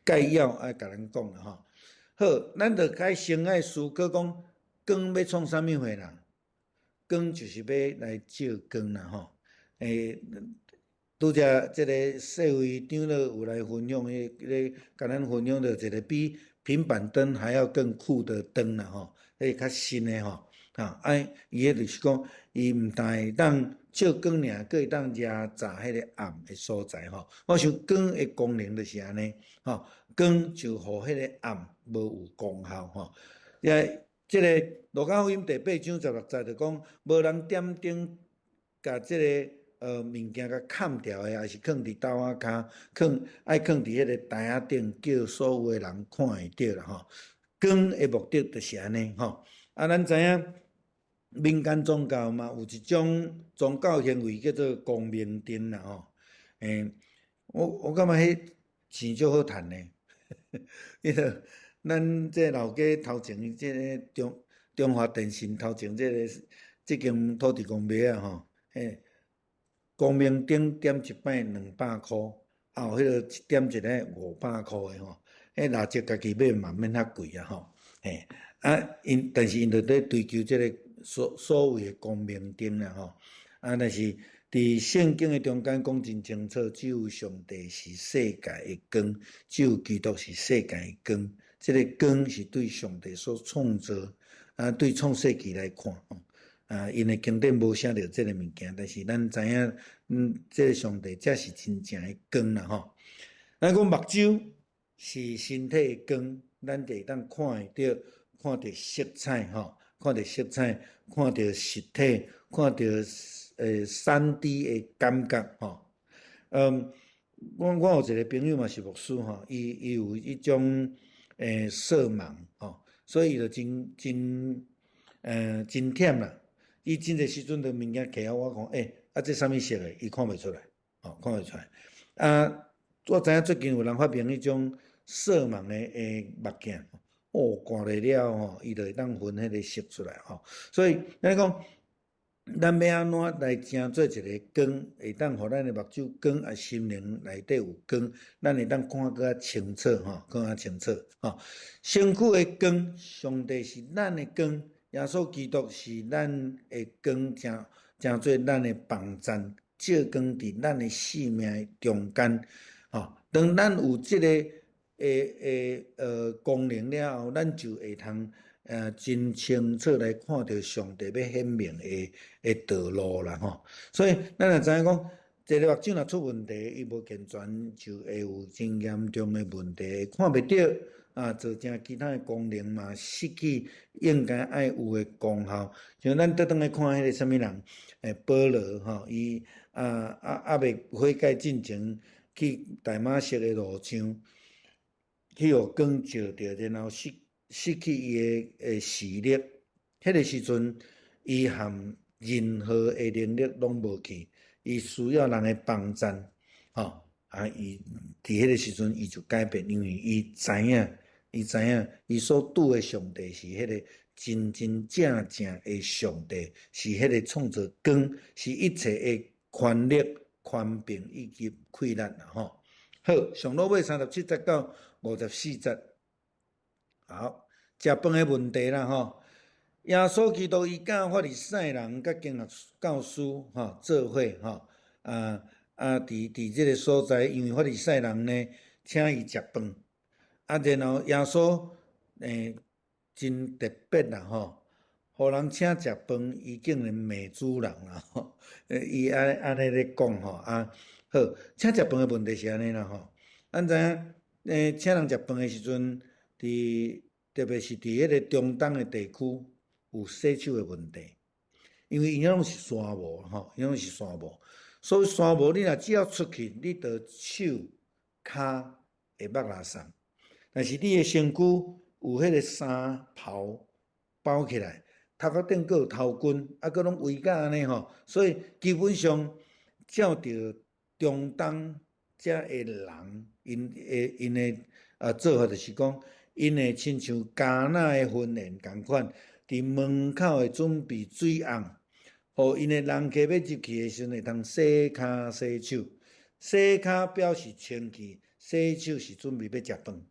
Speaker 1: 概要爱甲咱讲啦吼。好，咱着该先爱思考讲，光要创啥物货啦？光就是要来照光啦吼。拄则即个社会长了有来分享咧，甲咱分享着一个比平板灯还要更酷的灯啦吼，迄较新的吼。伊迄就是讲，伊毋但会当照光尔，佫会当遮炸迄个暗的所在吼。我想光的功能就是安尼吼，光就互迄个暗无有功效吼。即个路加福音第8章16节就讲，无人点灯，甲即个物件甲砍掉的，还是放伫刀仔骹，爱放伫迄个台仔顶，叫所有的人看会到啦吼。光的目的就是安尼吼。咱知影。民间宗教嘛，有一种宗教行为叫做光明灯啦吼。我感觉迄钱足好趁呢。迄个咱这老家头前这个中华电信头前这间土地公庙啊吼，光明灯点一摆200箍，啊有迄个一点一个500箍的吼，蜡烛家己买嘛免遐贵啊吼。但是因着咧追求这个所谓的光明灯啦吼，但是伫圣经的中间讲真清楚，只有上帝是世界的光，只有基督是世界的光。这个光是对上帝所创造，对创世纪来看，因为经典无写着这个物件，但是咱知影，这个上帝才是真正的光啦吼。咱讲目睭是身体的光，咱就会当看会到。看到色彩吼，看到色彩，看到实体，看到3D 的感觉吼。我有一个朋友嘛是牧师吼，伊有一种色盲吼，所以伊就真忝啦。伊真侪时阵着物件摕啊，我讲这啥物色的，伊看袂出来，吼，看袂出来。我知影最近有人发明迄种色盲的目镜。看咧了吼，伊就会当分迄个色出来吼。所以咱讲，咱要安怎来成做一个光，会当互咱的目睭光啊，心灵内底有光，咱会当看较清楚吼，更较清楚吼。身躯的光，上帝是咱的光，耶稣基督是咱的光，诚做咱的帮赞，照光伫咱的生命中间。当咱有即个功能了后，咱就会通真清楚来看到上帝要显明的道路啦所以咱也知影讲，一个目睭若出问题，伊无健全就会有真严重的问题，看袂到造成其他的功能嘛失去应该爱有的功效。像咱倒转来看迄个什么人，保罗伊未悔改进前去大马色的路上，去互光照着，然后失去伊的视力。迄个时阵，伊含任何的能力拢无去，伊需要人的帮赞，伊伫迄个时阵伊就改变，因为伊知影，伊所拄的上帝是迄个真真正正的上帝，是迄个创造光，是一切的权力、权柄以及困难好，上路尾37节到54节。好，食饭的问题啦耶稣基督伊教法利赛人甲经学教师做伙伫即个所在，因为法利赛人呢请伊食饭，然后耶稣真特别啦互人请食饭，伊竟然骂主人啦伊安尼咧讲好，请食饭的问题是安尼啦咱知影请人食饭的时阵，特别是伫迄个中东的地区有洗手的问题，因为伊拢是沙漠伊拢是沙漠，所以沙漠你若只要出去，你着手骹会捌垃圾，但是你的身躯有迄个衫袍包起来，头壳顶阁有头巾，阁拢围甲安尼所以基本上照着中东遮的人，因的做法就是讲，因会亲像迦纳的婚宴共款，伫门口会准备水甕，互因的人客要入去的时阵会通洗骹洗手。洗骹表示清气，洗手是准备要食饭。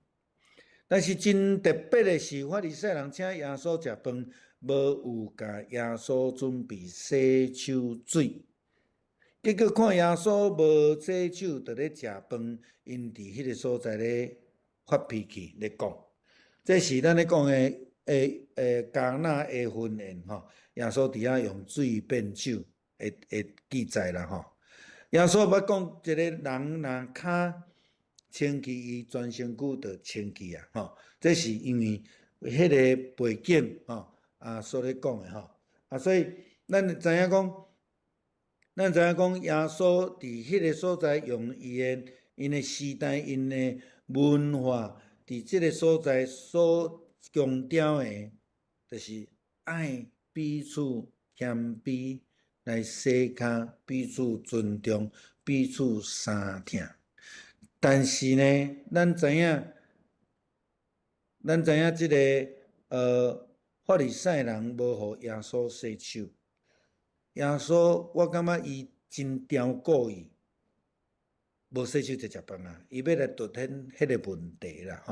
Speaker 1: 但是真特别的是，法利赛人请耶稣食饭，无有甲耶稣准备洗手水。结果看耶稣无洗手，就咧食饭，因伫迄个所在咧发脾气咧讲，这是咱咧讲的迦纳的婚宴耶稣伫遐用水变酒的记载啦耶稣捌讲一个人若骹清气，伊全身躯就清气这是因为迄个背景所咧讲的所以咱知影讲耶稣伫迄个所在用因的时代、因的文化，伫即个所在所强调的，就是爱彼此谦卑来洗骹，彼此尊重，彼此相疼。但是呢，咱知影即个法利赛人无互耶稣洗手。耶稣，我感觉伊真刁故意，无洗手就食饭伊要来凸显迄个问题啦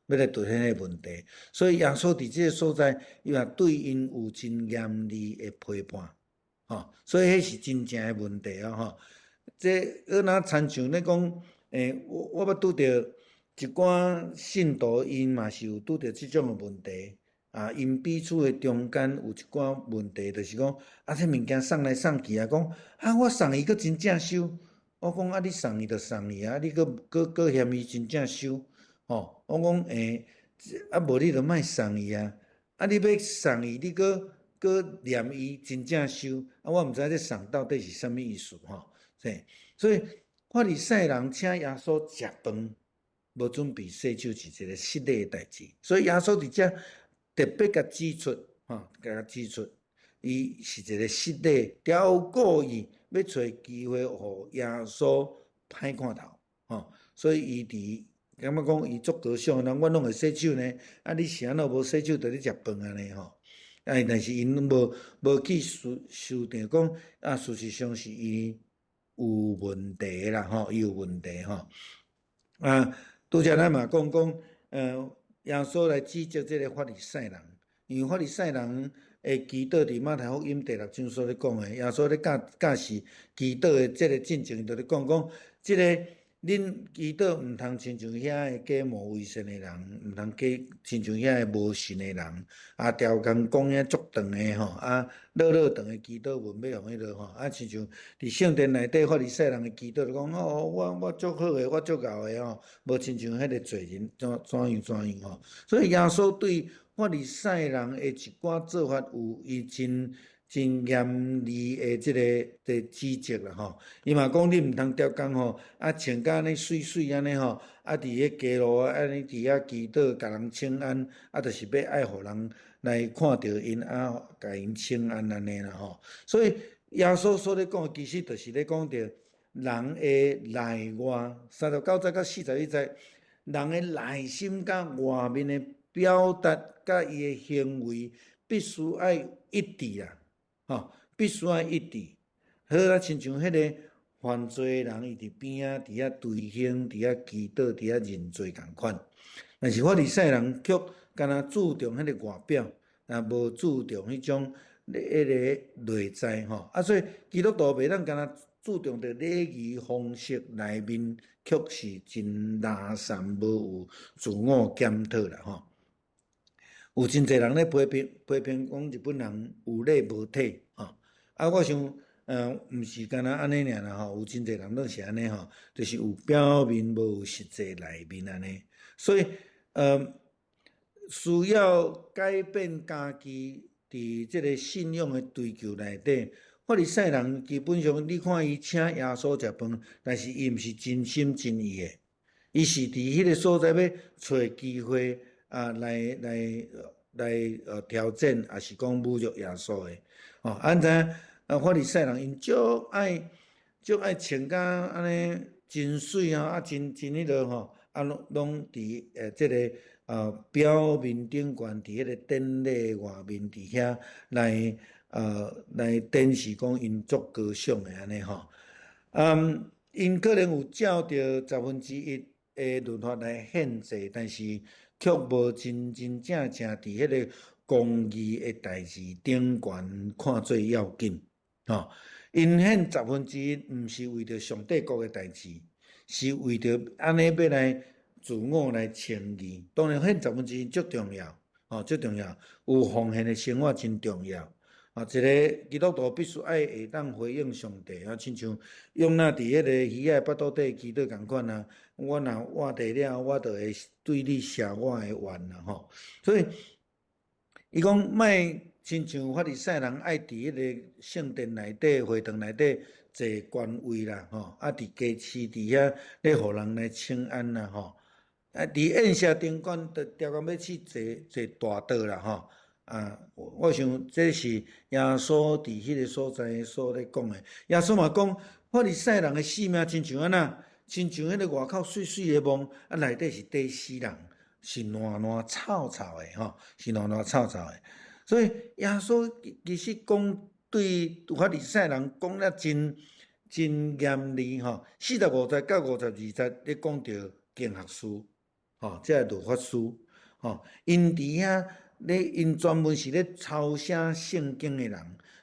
Speaker 1: 要来凸显迄个问题。所以耶稣伫即个所在，伊也对因有真严厉的批判所以迄是真正的问题这若亲像咧讲我捌拄着一寡信徒，因嘛是有拄着即种的问题因彼此的中间有一寡问题，就是讲这物件送来送去讲我送伊佫真正收，我讲你送伊就送伊你佫嫌伊真正收我讲无你就莫送伊你要送伊，你佫念伊真正收我毋知这送到底是啥物意思所以法利赛人请耶稣食饭，无准备洗手是一个失礼的代志，所以耶稣伫遮特别甲指出伊是一个失礼、刁故意要找机会互耶稣歹看头所以伊感觉讲伊足高尚人，阮拢会洗手呢你是安怎无洗手在咧食饭安尼但是因无去修订讲事实上是伊有问题啦伊有问题拄则咱嘛讲耶稣来指责这个法利赛人，因为法利赛人祈祷伫马太福音第6章所咧讲诶，耶稣咧教示祈祷诶即个进程，就咧讲即个恁祈祷毋通亲像遐诶假冒伪善诶人，毋通亲像遐诶无信诶人，条工讲遐足长诶吼，长诶祈祷文要互迄落吼，亲像伫圣殿内底法利赛人诶祈祷，就讲我足好诶，我足敖诶吼，无亲像迄个罪人怎样吼。所以耶稣对法利赛人诶一寡做法有伊真严厉诶即个指责啦吼。伊嘛讲你毋通条工吼，穿甲安尼水水安尼吼，伫迄街路安尼伫遐祈祷，甲人请安，就是要爱互人来看着因甲因请安安尼啦吼。所以耶稣所咧讲，其实就是咧讲着人诶内外39节到41节，人诶内心甲外面诶表达甲伊诶行为必须要一致啦，吼，必须要一致。好啊，亲像迄个犯罪人，伊伫边仔伫遐对胸，伫遐祈祷，伫遐认罪共款。但是法利赛人却敢若注重迄个外表，无注重迄种迄个内在吼。所以基督徒袂当敢若注重着礼仪方式，内面却是真垃圾，无有自我检讨啦吼。有真侪人咧批评讲日本人有礼无体吼。我想毋是干那安尼尔啦吼，有真侪人都是安尼吼，就是有表面无有实际内面安尼。所以需要改变家己伫即个信仰诶追求内底。法利赛人基本上，你看伊请耶稣食饭，但是伊毋是真心真意诶，伊是伫迄个所在要找机会来挑战，也是讲侮辱耶稣诶。安怎法利赛人因足爱穿甲安尼真水真迄落吼，拢伫即个表面顶悬，伫迄个典礼外面伫遐来展示讲因足高尚诶安尼吼。因可能有照着1/10诶律法来限制，但是却无真正伫迄个公义诶代志顶悬看做要紧吼。因限1/10毋是为着上帝国诶代志，是为着安尼要来自我来称义。当然限1/10足重要足重要，有奉献诶生活真重要。一个基督徒必须会当回应上帝亲像用伫迄个鱼仔巴肚底祈祷共款我若活地了，我就会对你谢我诶愿啦吼。所以伊讲莫亲像法利赛人爱伫迄个圣殿内底、会堂内底坐官位啦吼，伫街市伫遐咧互人来请安啦吼。伫宴社顶悬，就条工要去坐大道啦吼。我想这是耶稣伫迄个所在所咧讲诶。耶稣嘛讲，法利赛人诶性命亲像安那，亲像迄个外口水水诶梦，内底是底死人，是烂臭臭诶吼，是烂臭臭诶。所以耶稣其实讲对法利赛人讲了真严厉吼。45节到52节咧讲着经学士吼，即个律法师吼，因伫遐。因专门是咧抄写圣经诶人，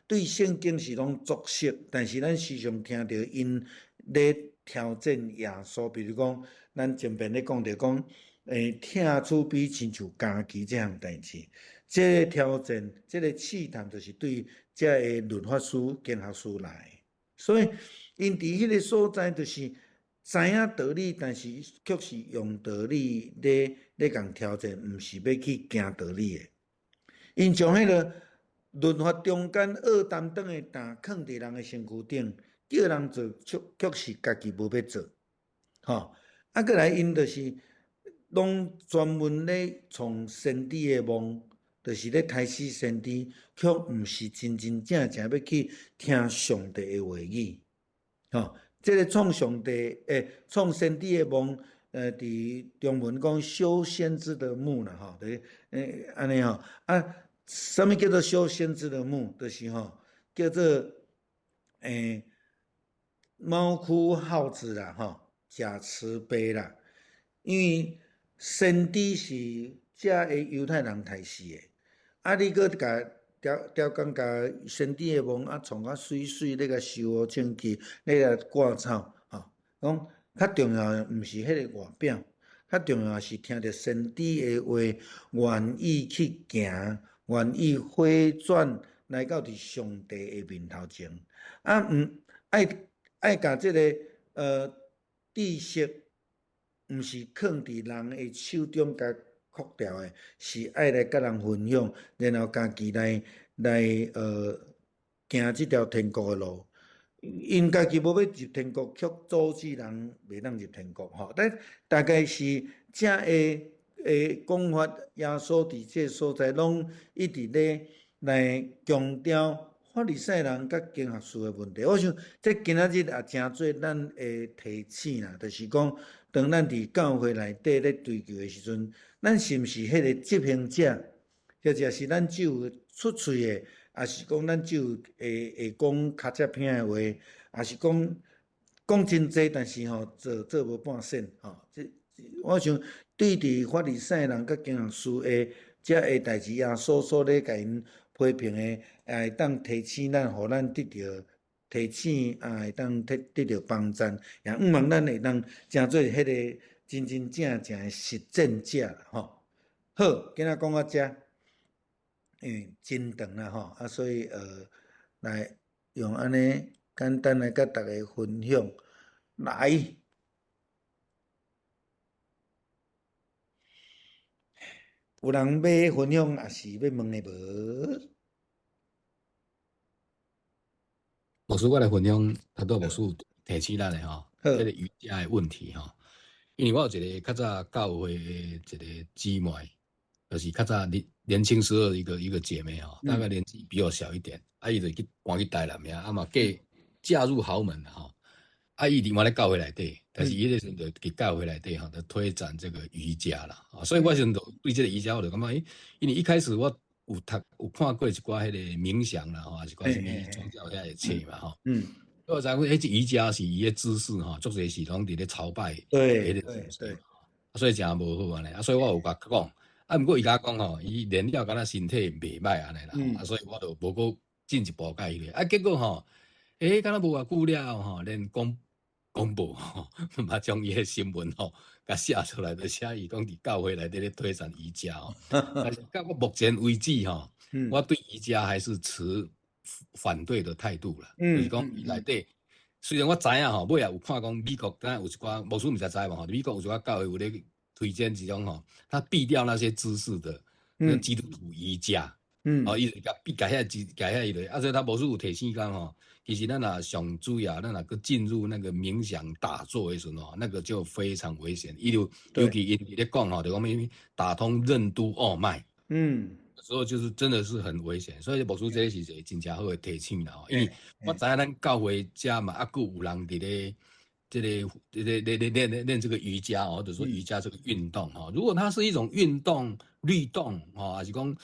Speaker 1: 对圣经是拢作识，但是咱时常听到因咧挑战耶稣，比如讲，咱前边咧讲着讲，听主比亲像家己这项代志，这个挑战，这个试探，就是对这个律法师、经学士来，所以因伫迄个所在，就是知影道理，但是却是用道理咧共挑战，毋是要去行道理诶。因将迄个律法中间恶担当诶担放伫人诶身躯顶，叫人做，却是家己无要做，吼。过来因就是拢专门咧创先知诶梦，就是咧杀死先知，却毋是真正要去听上帝诶话语，吼。这个创上帝创先知诶梦，伫中文讲修先知的墓啦，吼，安尼吼什么叫做修先知的墓？就是叫做猫哭耗子啦，假慈悲啦。因为先知是这个犹太人杀死的，你搁甲雕工甲身体的毛创啊水水，咧甲收好清气，咧甲挂草，讲较重要的毋是迄个外表，较重要是听着身体的话，愿意去行，愿意回转来到伫上帝的面头前，爱甲即个知识。毋是藏伫人的手中，甲哭掉的，是爱来甲人分享，然后家己来行即条天国的路。因家己无要入天国，却阻止人袂当入天国吼。但大概是正的讲法，耶稣伫这所在拢一直咧来强调。法利赛人甲经学士的问题，我想这今仔日也真做咱的提醒啦，就是讲，当咱伫教会内底咧追求的时阵，咱是毋是迄个执行者，或者是咱只有出喙的，还是讲咱只有会讲较只偏的话，还是讲真济，但是做无半仙我想对伫法利赛人甲经学士的这个代志啊，所咧甲因。批评的，也会当提醒咱，互咱得到提醒，会当得到帮助，也毋望咱会当成做迄个真真正正的实践者啦，吼。好，今仔讲到遮，真长啦，所以来用安尼简单来甲大家分享，来，有人要分享，也是要问的无？
Speaker 3: 牧师，我来分享，多牧师提起咱的迄个瑜伽的问题因为我有一个较早教会的一个姊妹，就是较早年轻时候一个姐妹大概年纪比我小一点，伊就搬去台南呀，嘛嫁入豪门伊伫咧教会内底，但是伊迄个时阵就伫教会内底就推展这个瑜伽啦，所以我时阵就对这个瑜伽我就感觉，因为一开始我有看过一寡迄个冥想啦，还是寡什么宗教遐个册嘛我知影迄只瑜伽是伊个姿势足侪是拢伫咧朝拜迄个姿势，所以真无好安尼，所以我有甲讲，毋过伊甲讲伊练了敢若身体袂歹安尼啦，所以我就无搁进一步甲伊咧，结果敢若无偌久了连公布嘛将伊个新闻甲写出来，就写伊讲伫教会内底咧推展瑜伽但是到我目前为止我对瑜伽还是持反对的态度啦。就是讲伊内底，虽然我知影尾也有看讲美国，敢有一寡牧师毋知知嘛美国有一寡教会有咧推荐一种他避掉那些姿势的那基督徒瑜伽。伊就甲遐伊落，所以他牧师有提醒讲其实咱若上主要，咱若搁进入那个冥想打坐的时候那个就非常危险。尤其因咧讲就讲咩打通任督二脉，所以就是真的是很危险。所以牧师这是一个真正好的提醒啦，因为我知影咱教会遮嘛，还佫有人伫咧。练这个瑜伽或者说瑜伽这个运动如果它是一种运动律动还是讲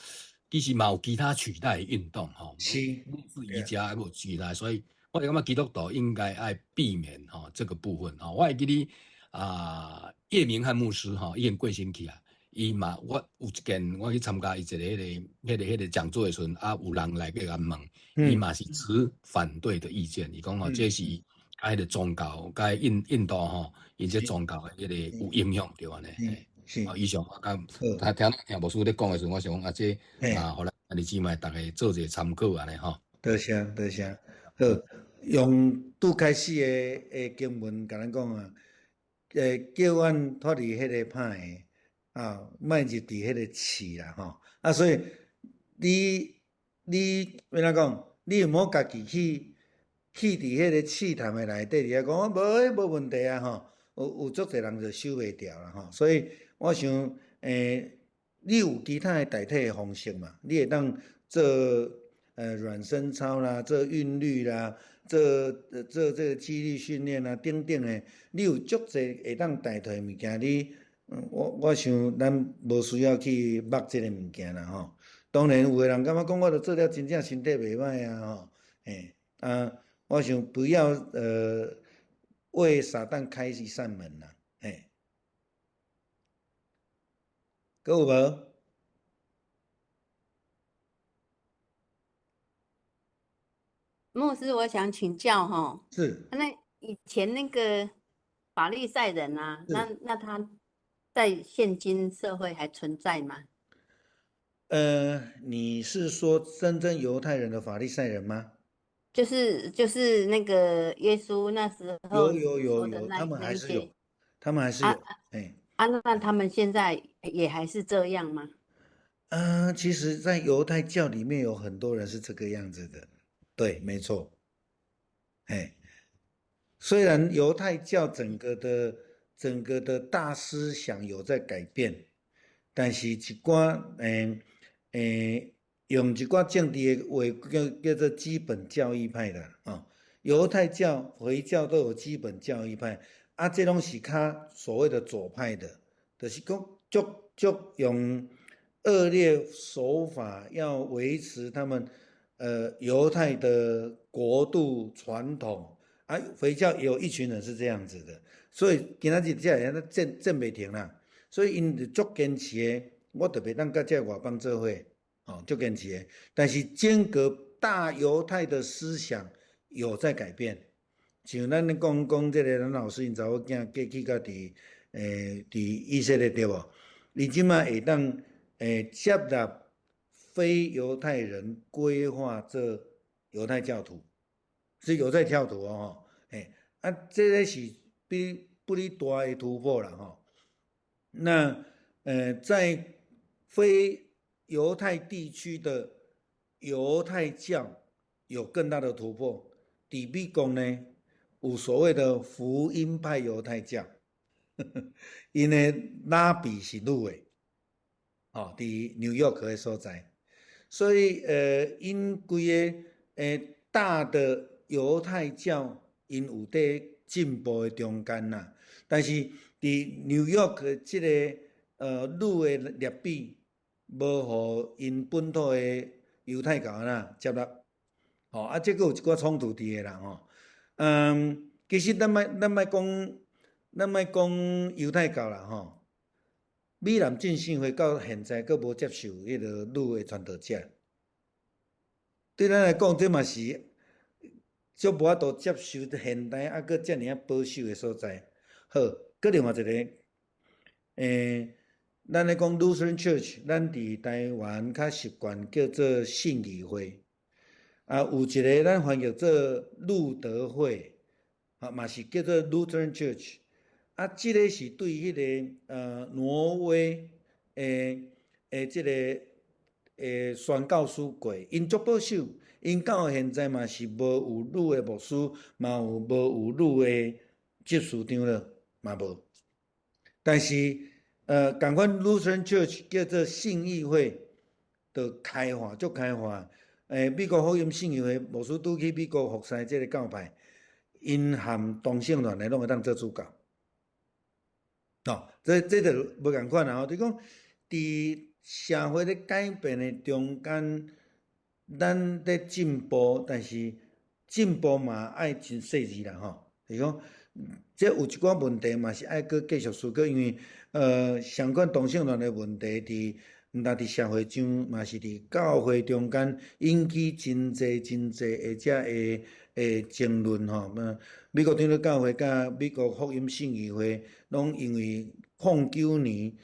Speaker 3: 其实嘛有其他取代的运动是瑜伽还有取代，所以我感觉基督徒应该爱避免这个部分我会记得叶明汉牧师伊很过身去啊，伊嘛我有一件我去参加伊一个迄个讲座的时阵有人来给他问，伊嘛是持反对的意见，伊讲这是甲迄个宗教，甲印度因这宗教的迄个有影响对安尼。以上我听牧师咧讲的时候，我想讲这互咱弟兄姊妹大家做一个参考安尼
Speaker 1: 多谢。好，用拄开始的经文甲咱讲叫阮脱离迄个歹莫入伫迄个刺啦所以你要怎讲？你毋好家己去伫迄个试探的内底，伫遐讲无问题有足侪人就受袂掉啦所以我想你有其他的代替的方式嘛？你会当做软身操啦，做韵律啦，做这个肌力训练啦，等等的，你有足侪会当代替物件，我想咱无需要去捌这个物件啦当然有个人感觉讲，我著做了真正身体袂歹我想不要为撒旦开一扇门啦还有无？
Speaker 4: 牧师，我想请教哈，
Speaker 1: 是
Speaker 4: 那以前那个法利赛人啊，
Speaker 1: 是，
Speaker 4: 那他在现今社会还存在吗？
Speaker 1: 你是说真正犹太人的法利赛人吗？
Speaker 4: 就是那个耶稣那时候说的
Speaker 1: 他们
Speaker 4: 那一些
Speaker 1: 还是有，他们还是
Speaker 4: 啊
Speaker 1: 有，哎。
Speaker 4: 那他们现在也还是这样吗？
Speaker 1: 其实，在犹太教里面有很多人是这个样子的，对，没错，哎，虽然犹太教整个的大思想有在改变，但是一寡用一寡政治的话叫做基本教义派的啊，犹太教、回教都有基本教义派，啊，这拢是较所谓的左派的，就是讲就用恶劣手法要维持他们犹太的国度传统。啊，回教也有一群人是这样子的，所以今仔日这人都震袂停啦，所以因就足坚持的，我特别当甲这外邦做伙，哦，足坚持的。但是整个大犹太的思想有在改变，像咱讲这个咱老师因查某囝过去甲伫以色列对无？你即马会当接纳非犹太人规划做犹太教徒。是有在跳图哦，这个是不哩大的突破了哈。那在非犹太地区的犹太教有更大的突破。在美国呢，有所谓的福音派犹太教，因为拉比是女的，哦，在纽约的所在，所以因规个大的犹太教因有在进步的中间啦，但是伫纽约的这个女的劣比，无互因本土的犹太教啦接纳，这个有一寡冲突伫的啦吼。其实咱莫讲犹太教啦吼。美南浸信会到现在佫无接受迄个女的传道者，对咱来讲，这嘛是足无法度接受现代佫遮尔保守的所在。好，佫另外一个，咱咧讲 Lutheran Church， 咱伫台湾较习惯叫做信义会，有一个咱翻译做路德会，嘛是叫做 Lutheran Church。这个是对迄个挪威这个宣教士过，因足保守，因到现在嘛是无有女的牧师，嘛无女的执事长了，嘛无。但是同款 Lutheran Church 叫做信义会，就开化足开化。美国福音信义会牧师拄去美国服侍这个教派，因含同性恋的拢会当做主教。这就无共款啦吼，就讲伫社会咧改变的中间，咱咧进步，但是进步嘛爱真细致啦吼。是讲，这有一寡问题嘛是爱搁继续思考，因为相关同性恋的问题毋但伫社会上，嘛是伫教会中间引起真济而且的争论吼。美国长老教会甲美国福音信义会，拢因为09年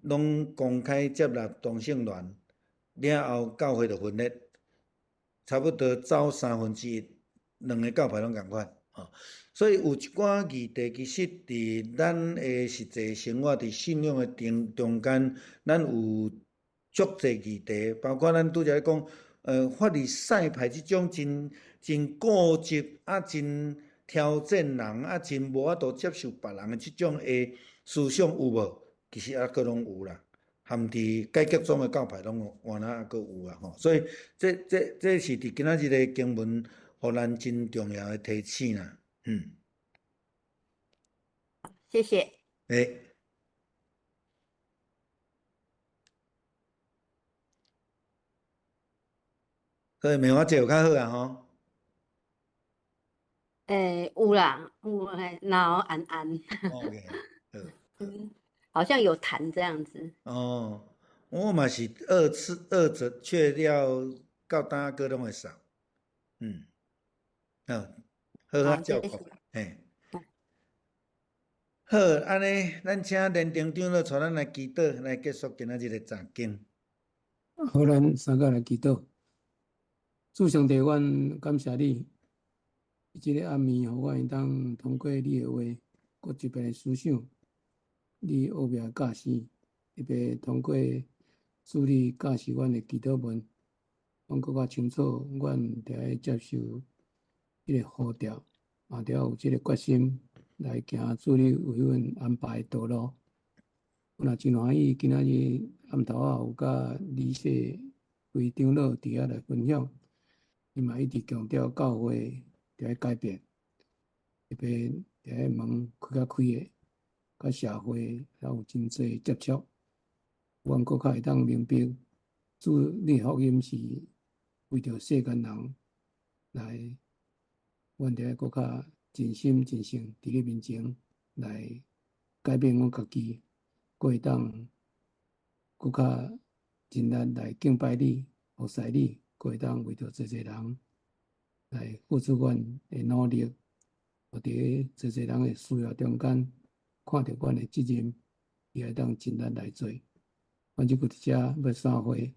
Speaker 1: 拢公开接纳同性恋了后，教会就分裂，差不多走1/3，两个教派拢共款。所以有一寡议题，其实伫咱的实际生活、伫信仰的中间，咱有足侪议题，包括咱拄则咧讲，法利赛派即种真固执真挑战人真无法度接受别人的即种的思想有无？其实佫拢有啦，含伫改革中的教派拢原来佫有啦吼。所以这是伫今仔日的经文，互咱真重要的提醒啦。
Speaker 4: 谢谢。
Speaker 1: 所以梅花节有较好啊吼。
Speaker 4: 有啦，有脑暗暗。
Speaker 1: OK，
Speaker 4: 好像有痰这样子。
Speaker 1: 我嘛是二者却要到大哥拢会少。好
Speaker 4: 好，谢谢。
Speaker 1: 照顾，嘿。好，安尼，咱请连长长了带咱来祈祷，来结束今仔日的查经。
Speaker 5: 好，咱三个来祈祷。主上帝，阮感谢你，即个暗暝，互阮会当通过你的话，搁一遍思想你奥妙教示，特别通过主你教示阮的祈祷文，阮搁较清楚，阮着爱接受迄个呼召，嘛着有即个决心来行主你为阮安排的道路。阮也真欢喜，今仔日暗头仔有甲李谢规长老伫遐来分享，伊嘛一直强调教会着爱改变，特别着爱门开较开个，甲社会也有真侪接触。阮搁较会当明白，主你福音是为着世间人来，阮着爱搁较真心真性伫你面前来改变阮家己。搁会当搁较尽力来敬拜你、服侍你，搁会当为着侪人来付出阮的努力，伫侪人的需要中间，看到阮的责任，也会当尽力来做。阮即句伫遮要散会，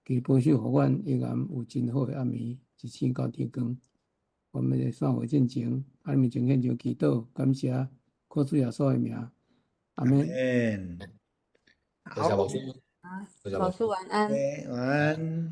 Speaker 5: 祈保守互阮永远有真好的暗暝，一醒到天光。我们的散会进前，面前献上祈祷，感谢，靠主耶稣的名。阿门。
Speaker 2: 多谢老师，
Speaker 4: 好，
Speaker 2: 多谢老师。
Speaker 4: 老师晚安。
Speaker 1: 晚安。